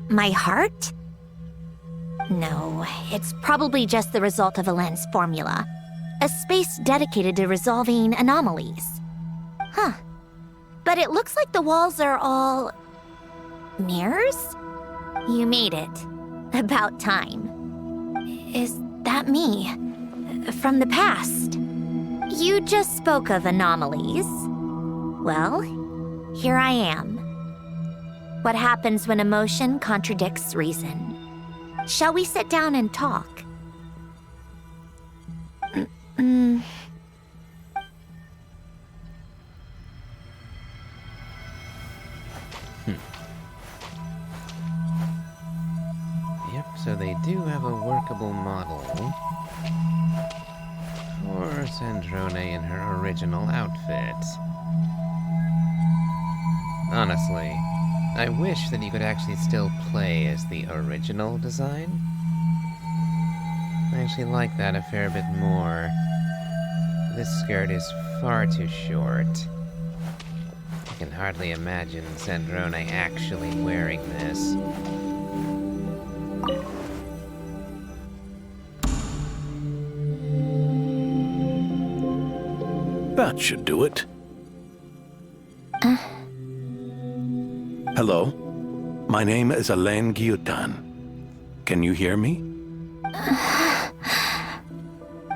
my heart? No, it's probably just the result of a lens formula. A space dedicated to resolving anomalies. Huh. But it looks like the walls are all... mirrors? You made it. About time. Is that me? From the past? You just spoke of anomalies. Well, here I am. What happens when emotion contradicts reason? Shall we sit down and talk? Yep, so they do have a workable model. For Sandrone in her original outfit. Honestly, I wish that you could actually still play as the original design. I actually like that a fair bit more. This skirt is far too short. I can hardly imagine Sandrone actually wearing this. That should do it. Hello? My name is Alain Guillotin. Can you hear me?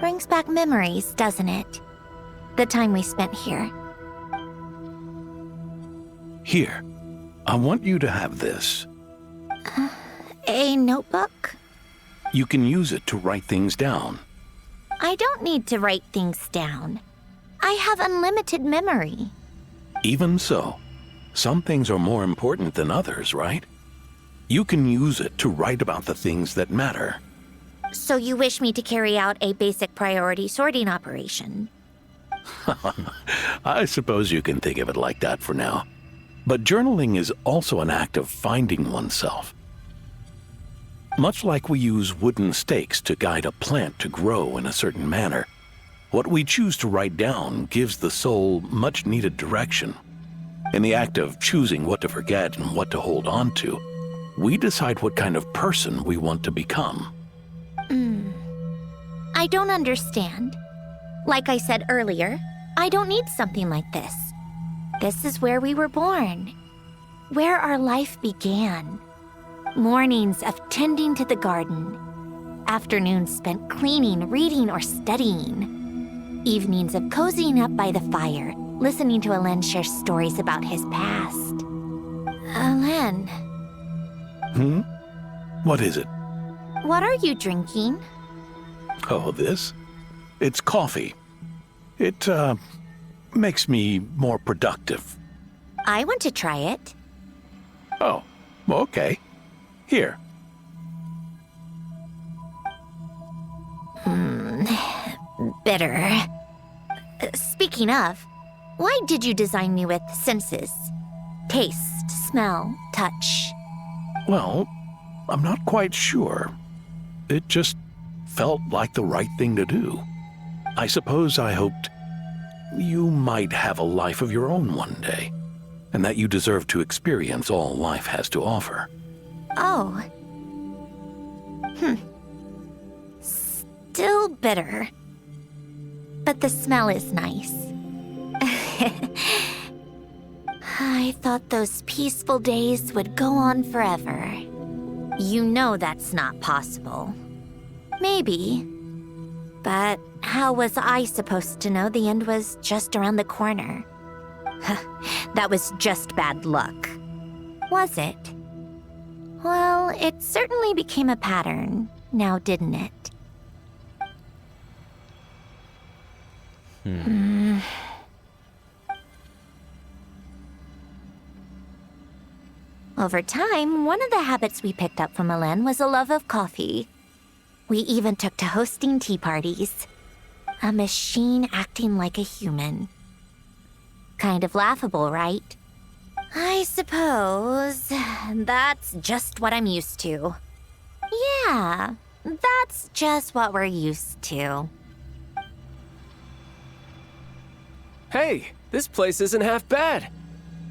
Brings back memories, doesn't it? The time we spent here. Here. I want you to have this. A notebook? You can use it to write things down. I don't need to write things down. I have unlimited memory. Even so, some things are more important than others, right? You can use it to write about the things that matter. So you wish me to carry out a basic priority sorting operation? I suppose you can think of it like that for now. But journaling is also an act of finding oneself. Much like we use wooden stakes to guide a plant to grow in a certain manner, what we choose to write down gives the soul much-needed direction. In the act of choosing what to forget and what to hold on to, we decide what kind of person we want to become. I don't understand. Like I said earlier, I don't need something like this. This is where we were born. Where our life began. Mornings of tending to the garden. Afternoons spent cleaning, reading, or studying. Evenings of cozying up by the fire, listening to Alain share stories about his past. Alain. What is it? What are you drinking? Oh, this? It's coffee. It, makes me more productive. I want to try it. Oh, okay. Here. Bitter. Speaking of, why did you design me with senses? Taste, smell, touch. Well, I'm not quite sure. It just felt like the right thing to do. I suppose I hoped you might have a life of your own one day, and that you deserve to experience all life has to offer. Oh. Still bitter. But the smell is nice. I thought those peaceful days would go on forever. You know that's not possible. Maybe. But how was I supposed to know the end was just around the corner? That was just bad luck. Was it? Well, it certainly became a pattern, now didn't it? Over time, one of the habits we picked up from Elen was a love of coffee. We even took to hosting tea parties. A machine acting like a human. Kind of laughable, right? I suppose that's just what I'm used to. Yeah, that's just what we're used to. Hey, this place isn't half bad.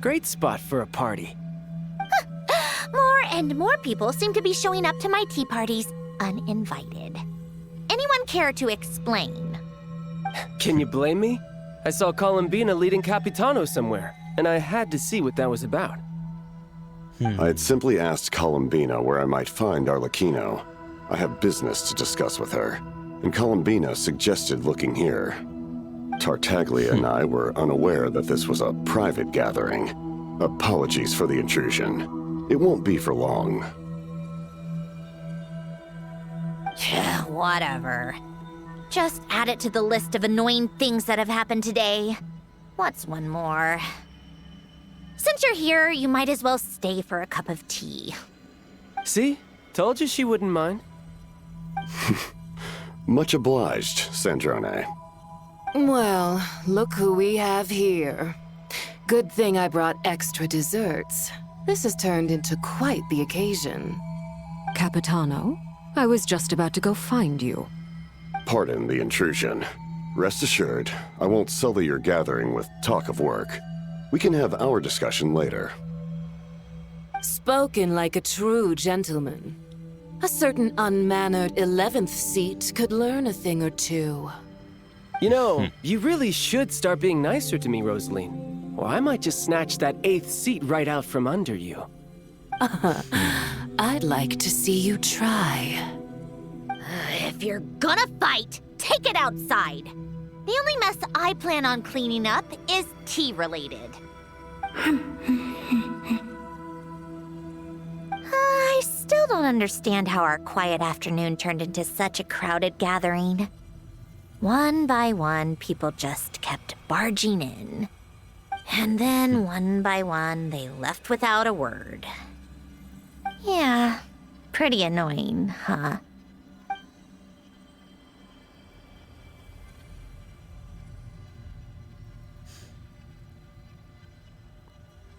Great spot for a party. More and more people seem to be showing up to my tea parties uninvited. Anyone care to explain? Can you blame me? I saw Columbina leading Capitano somewhere, and I had to see what that was about. I had simply asked Columbina where I might find Arlecchino. I have business to discuss with her, and Columbina suggested looking here. Tartaglia and I were unaware that this was a private gathering. Apologies for the intrusion. It won't be for long. Whatever. Just add it to the list of annoying things that have happened today. What's one more? Since you're here, you might as well stay for a cup of tea. See? Told you she wouldn't mind. Much obliged, Sandrone. Well, look who we have here. Good thing I brought extra desserts. This has turned into quite the occasion. Capitano, I was just about to go find you. Pardon the intrusion. Rest assured, I won't sully your gathering with talk of work. We can have our discussion later. Spoken like a true gentleman. A certain unmannered 11th seat could learn a thing or two. You know, you really should start being nicer to me, Rosaline. Or I might just snatch that 8th seat right out from under you. I'd like to see you try. If you're gonna fight, take it outside. The only mess I plan on cleaning up is tea-related. I still don't understand how our quiet afternoon turned into such a crowded gathering. One by one, people just kept barging in. And then, one by one, they left without a word. Yeah, pretty annoying, huh?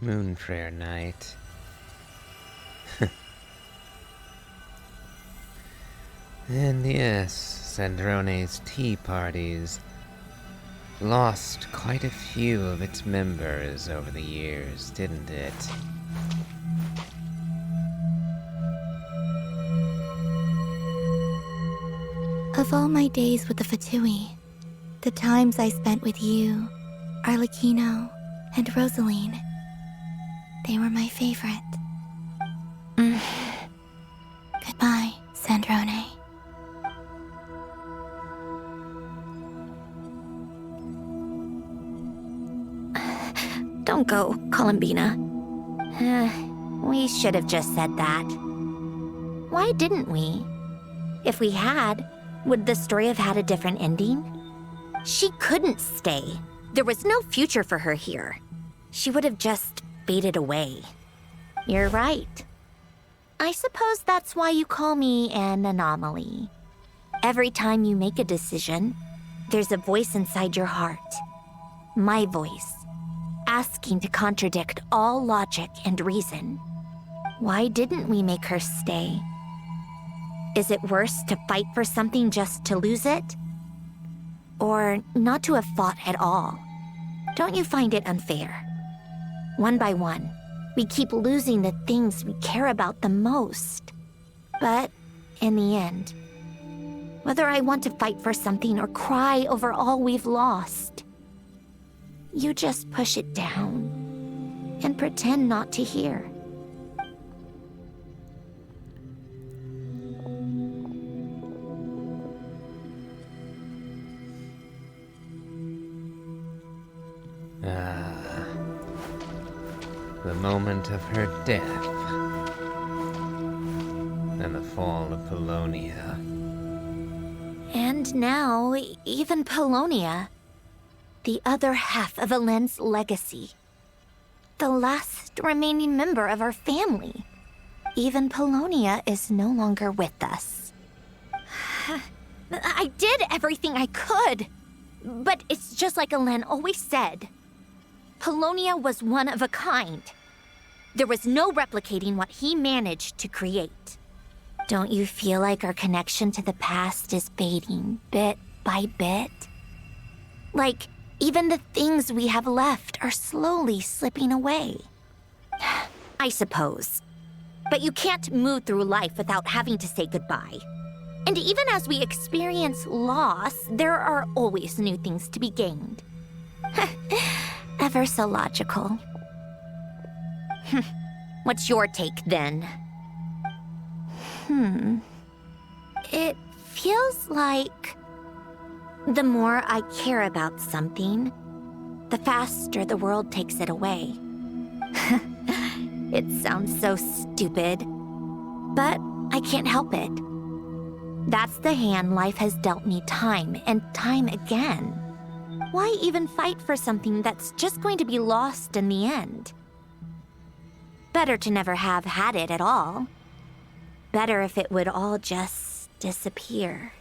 Moonfrere night. And yes, Sandrone's tea parties lost quite a few of its members over the years, didn't it? Of all my days with the Fatui, the times I spent with you, Arlecchino, and Rosaline, they were my favorite. Goodbye, Sandrone. Don't go, Columbina. We should have just said that. Why didn't we? If we had, would the story have had a different ending? She couldn't stay. There was no future for her here. She would have just faded away. You're right. I suppose that's why you call me an anomaly. Every time you make a decision, there's a voice inside your heart. My voice. Asking to contradict all logic and reason. Why didn't we make her stay? Is it worse to fight for something just to lose it? Or not to have fought at all? Don't you find it unfair? One by one, we keep losing the things we care about the most. But in the end, whether I want to fight for something or cry over all we've lost, you just push it down and pretend not to hear. The moment of her death. And the fall of Polonia. And now, even Polonia, the other half of Elend's legacy. The last remaining member of our family. Even Polonia is no longer with us. I did everything I could. But it's just like Elend always said. Polonia was one of a kind. There was no replicating what he managed to create. Don't you feel like our connection to the past is fading bit by bit? Like, even the things we have left are slowly slipping away. I suppose. But you can't move through life without having to say goodbye. And even as we experience loss, there are always new things to be gained. Ever so logical. What's your take, then? It feels like the more I care about something, the faster the world takes it away. It sounds so stupid, but I can't help it. That's the hand life has dealt me time and time again. Why even fight for something that's just going to be lost in the end? Better to never have had it at all. Better if it would all just disappear.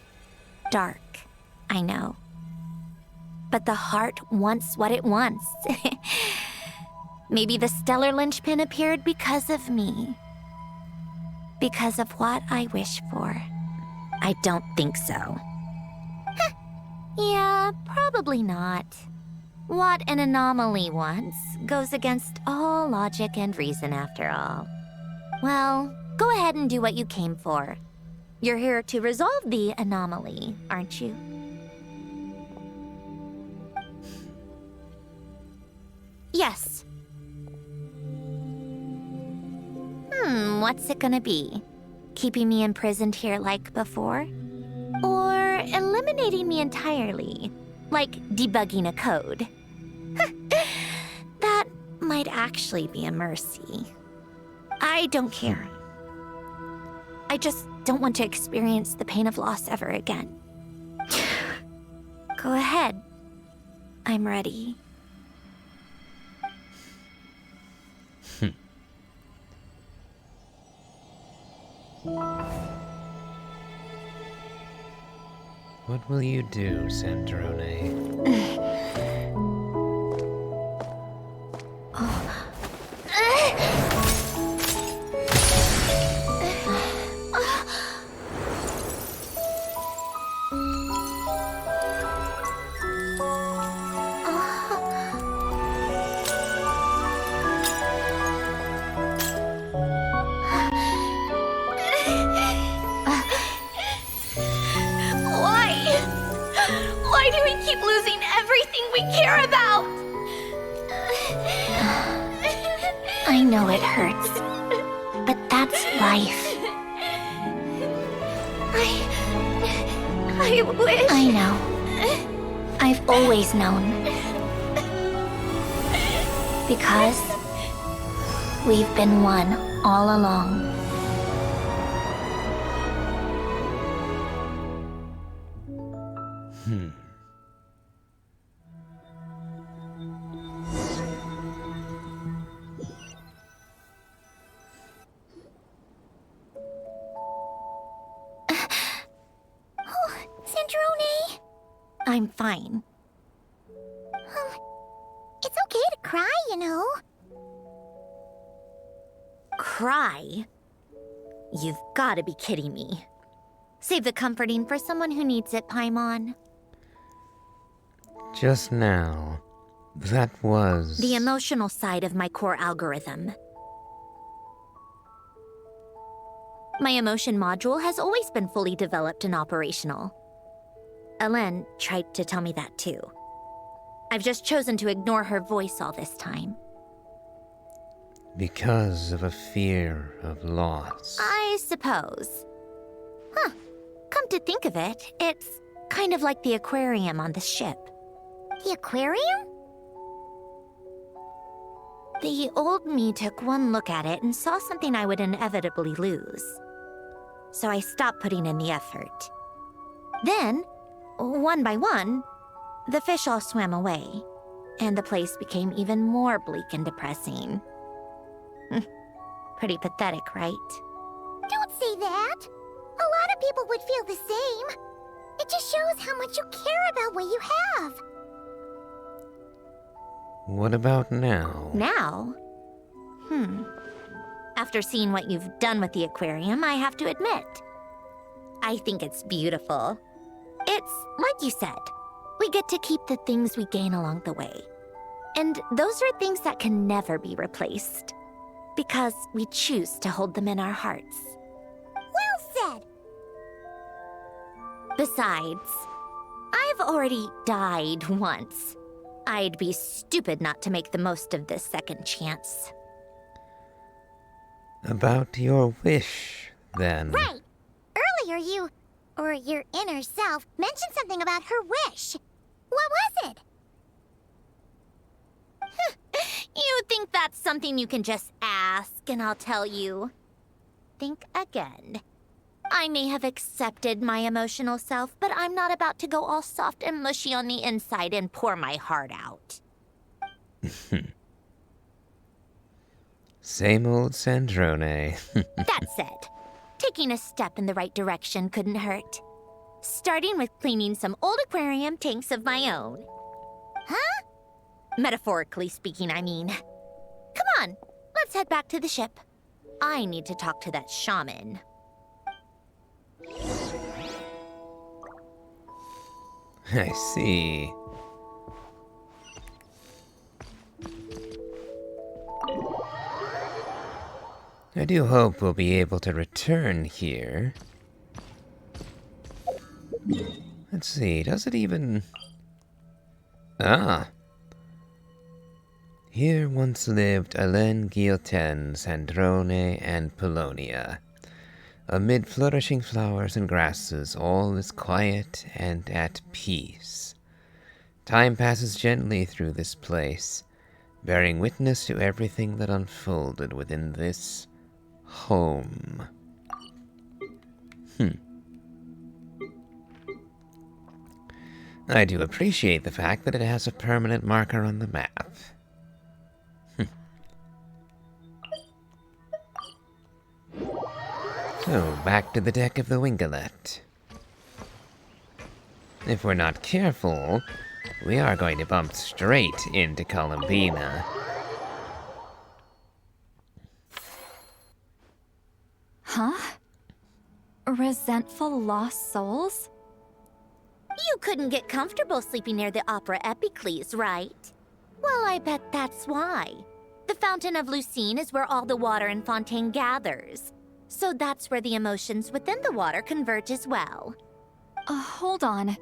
Dark, I know. But the heart wants what it wants. Maybe the stellar linchpin appeared because of me. Because of what I wish for. I don't think so. Yeah, probably not. What an anomaly wants goes against all logic and reason after all. Well, go ahead and do what you came for. You're here to resolve the anomaly, aren't you? Yes. What's it gonna be? Keeping me imprisoned here like before? Or eliminating me entirely, like debugging a code? That might actually be a mercy. I don't care. I just don't want to experience the pain of loss ever again. Go ahead. I'm ready. What will you do, Sandrone? Why do we keep losing everything we care about? I know it hurts, but that's life. I wish... I know. I've always known. Because we've been one all along. Sandrone! I'm fine. It's okay to cry, you know. Cry? You've gotta be kidding me. Save the comforting for someone who needs it, Paimon. Just now, That was... the emotional side of my core algorithm. My emotion module has always been fully developed and operational. Ellen tried to tell me that too. I've just chosen to ignore her voice all this time. Because of a fear of loss. I suppose. Huh. Come to think of it, it's kind of like the aquarium on the ship. The aquarium? The old me took one look at it and saw something I would inevitably lose. So I stopped putting in the effort. Then, one by one, the fish all swam away, and the place became even more bleak and depressing. Pretty pathetic, right? Don't say that. A lot of people would feel the same. It just shows how much you care about what you have. What about now? Now? After seeing what you've done with the aquarium, I have to admit, I think it's beautiful. It's like you said, we get to keep the things we gain along the way. And those are things that can never be replaced, because we choose to hold them in our hearts. Well said. Besides, I've already died once. I'd be stupid not to make the most of this second chance. About your wish, then. Right. Earlier you, or your inner self, mentioned something about her wish. What was it? You think that's something you can just ask, and I'll tell you. Think again. I may have accepted my emotional self, but I'm not about to go all soft and mushy on the inside and pour my heart out. Same old Sandrone. That said, taking a step in the right direction couldn't hurt. Starting with cleaning some old aquarium tanks of my own. Huh? Metaphorically speaking, I mean. Come on, let's head back to the ship. I need to talk to that shaman. I see. I do hope we'll be able to return here. Let's see, does it even... Ah! Here once lived Alen, Gilten, Sandrone, and Polonia. Amid flourishing flowers and grasses, all is quiet and at peace. Time passes gently through this place, bearing witness to everything that unfolded within this home. I do appreciate the fact that it has a permanent marker on the map. So, back to the deck of the Wingalet. If we're not careful, we are going to bump straight into Columbina. Huh? Resentful lost souls? You couldn't get comfortable sleeping near the Opera Epicles, right? Well, I bet that's why. The Fountain of Lucine is where all the water in Fontaine gathers. So that's where the emotions within the water converge as well. Hold on.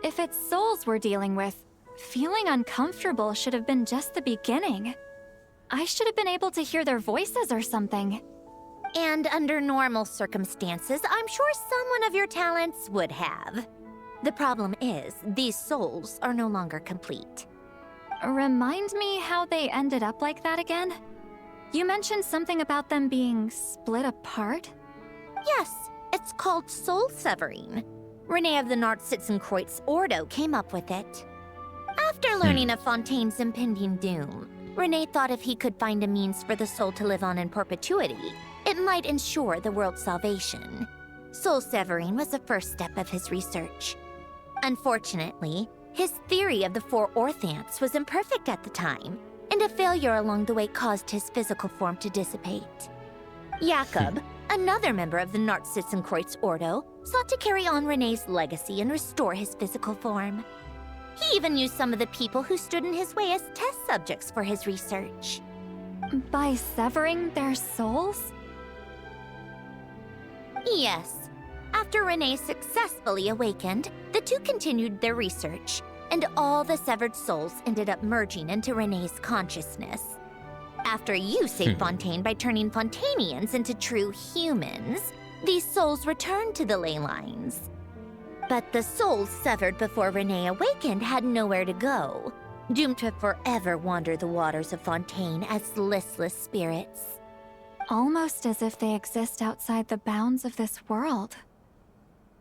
If it's souls we're dealing with, feeling uncomfortable should have been just the beginning. I should have been able to hear their voices or something. And under normal circumstances, I'm sure someone of your talents would have. The problem is, these souls are no longer complete. Remind me how they ended up like that again? You mentioned something about them being split apart? Yes, it's called soul severing. Renee of the Nartsitzenkreuz Ordo came up with it. After learning of Fontaine's impending doom, Renee thought if he could find a means for the soul to live on in perpetuity, it might ensure the world's salvation. Soul severing was the first step of his research. Unfortunately, his theory of the four orthants was imperfect at the time, and a failure along the way caused his physical form to dissipate. Jakob, another member of the Nartsitzenkreuz Ordo, sought to carry on Renee's legacy and restore his physical form. He even used some of the people who stood in his way as test subjects for his research. By severing their souls? Yes. After Renee successfully awakened, the two continued their research, and all the severed souls ended up merging into Renee's consciousness. After you saved Fontaine by turning Fontanians into true humans, these souls returned to the ley lines. But the souls severed before Renee awakened had nowhere to go, doomed to forever wander the waters of Fontaine as listless spirits. Almost as if they exist outside the bounds of this world.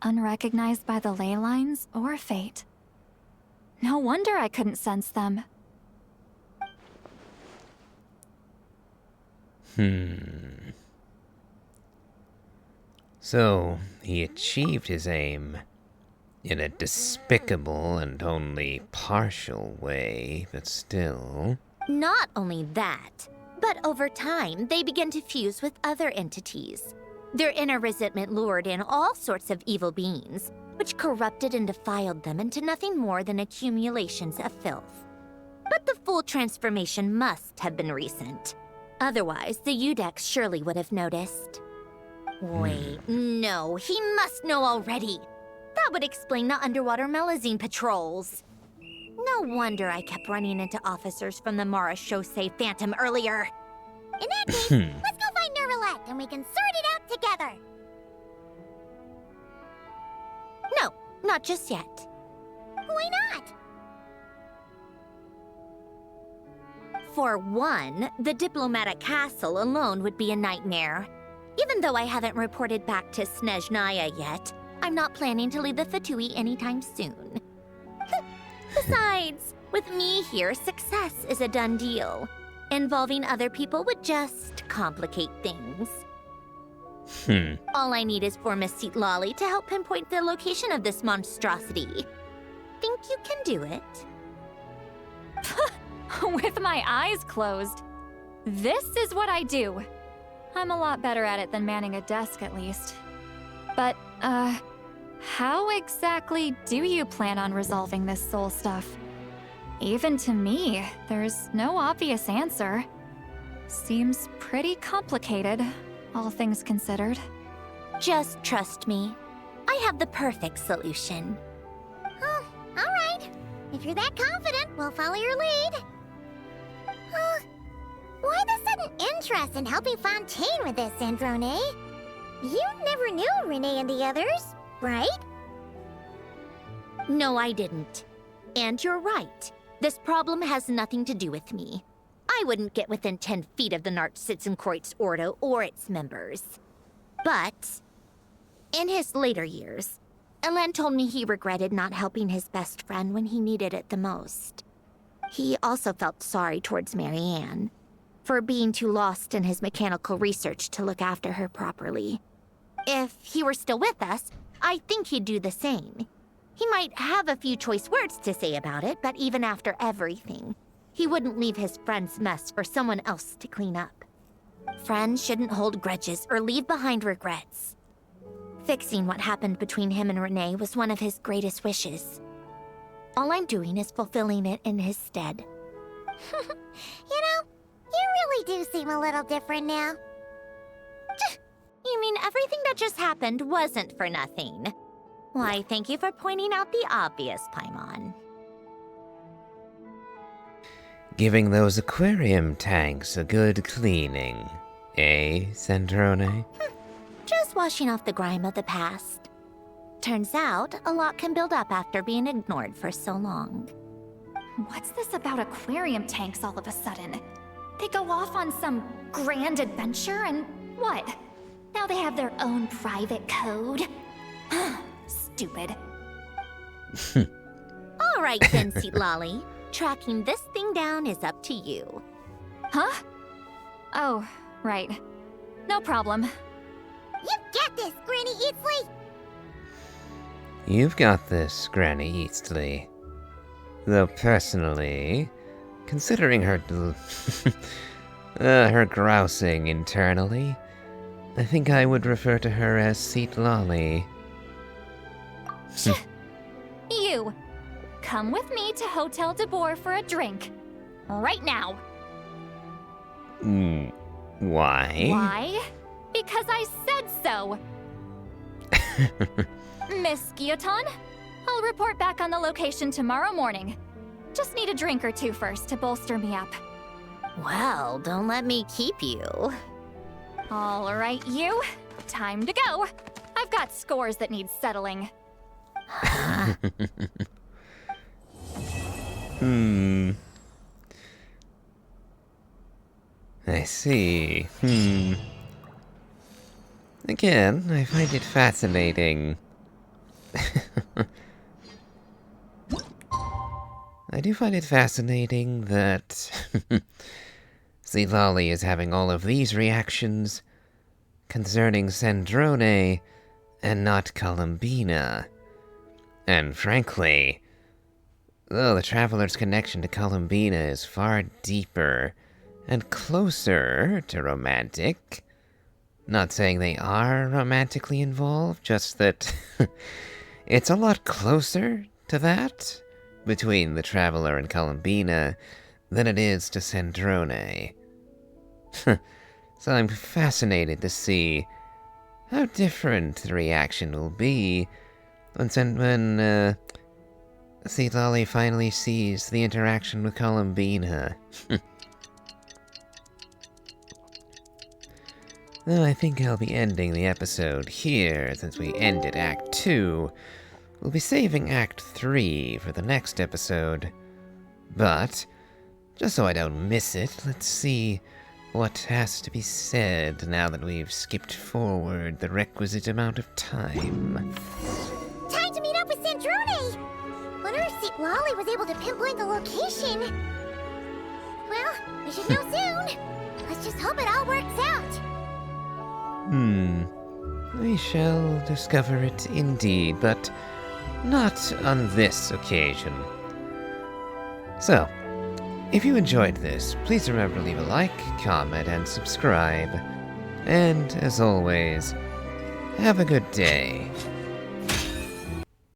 Unrecognized by the ley lines or fate. No wonder I couldn't sense them. So, he achieved his aim in a despicable and only partial way, but still. Not only that, but over time, they began to fuse with other entities. Their inner resentment lured in all sorts of evil beings, which corrupted and defiled them into nothing more than accumulations of filth. But the full transformation must have been recent. Otherwise, the Udex surely would have noticed. Wait, no, he must know already. That would explain the underwater Melazine patrols. No wonder I kept running into officers from the Mara Chaussee Phantom earlier. In that case, let's go find Nervalette and we can sort it out together. No, not just yet. Why not? For one, the diplomatic castle alone would be a nightmare. Even though I haven't reported back to Snezhnaya yet, I'm not planning to leave the Fatui anytime soon. Besides, with me here, success is a done deal. Involving other people would just complicate things. All I need is for Miss Lolly to help pinpoint the location of this monstrosity. Think you can do it? With my eyes closed. This is what I do. I'm a lot better at it than manning a desk, at least. But, how exactly do you plan on resolving this soul stuff? Even to me, there's no obvious answer. Seems pretty complicated, all things considered. Just trust me. I have the perfect solution. Oh, all right. If you're that confident, we'll follow your lead. Why the sudden interest in helping Fontaine with this, Androne? You never knew Renee and the others, right? No, I didn't. And you're right. This problem has nothing to do with me. I wouldn't get within 10 feet of the Nartsitzenkreuz Ordo or its members. But, in his later years, Elen told me he regretted not helping his best friend when he needed it the most. He also felt sorry towards Marianne, for being too lost in his mechanical research to look after her properly. If he were still with us, I think he'd do the same. He might have a few choice words to say about it, but even after everything, he wouldn't leave his friend's mess for someone else to clean up. Friends shouldn't hold grudges or leave behind regrets. Fixing what happened between him and Renee was one of his greatest wishes. All I'm doing is fulfilling it in his stead. You know, you really do seem a little different now. You mean everything that just happened wasn't for nothing? Why, thank you for pointing out the obvious, Paimon. Giving those aquarium tanks a good cleaning, eh, Sandrone? Just washing off the grime of the past. Turns out, a lot can build up after being ignored for so long. What's this about aquarium tanks all of a sudden? They go off on some grand adventure and what? Now they have their own private code? Stupid. All right then, Lolly. Tracking this thing down is up to you. Huh? Oh, right. No problem. You got this, Granny Eatsley! You've got this, Granny Eastley. Though personally, considering her her grousing internally, I think I would refer to her as Seat Lolly. You! come with me to Hotel de Boer for a drink. Right now. Why? Why? Because I said so. Miss Guillotin, I'll report back on the location tomorrow morning. Just need a drink or two first to bolster me up. Well, don't let me keep you. All right, you. Time to go. I've got scores that need settling. I see. Again, I find it fascinating. I do find it fascinating that Zilali is having all of these reactions concerning Sandrone and not Columbina. And frankly, though the Traveler's connection to Columbina is far deeper and closer to romantic, not saying they are romantically involved, just that it's a lot closer to that between the Traveler and Columbina than it is to Sandrone. So I'm fascinated to see how different the reaction will be when Zilali finally sees the interaction with Columbina. Though I think I'll be ending the episode here, since we ended Act 2. We'll be saving Act 3 for the next episode. But, just so I don't miss it, let's see what has to be said now that we've skipped forward the requisite amount of time. Time to meet up with Sandrone! Wonder if Lolly was able to pinpoint the location. Well, we should know soon. Let's just hope it all works out. We shall discover it indeed, but not on this occasion. So, if you enjoyed this, please remember to leave a like, comment, and subscribe. And, as always, have a good day.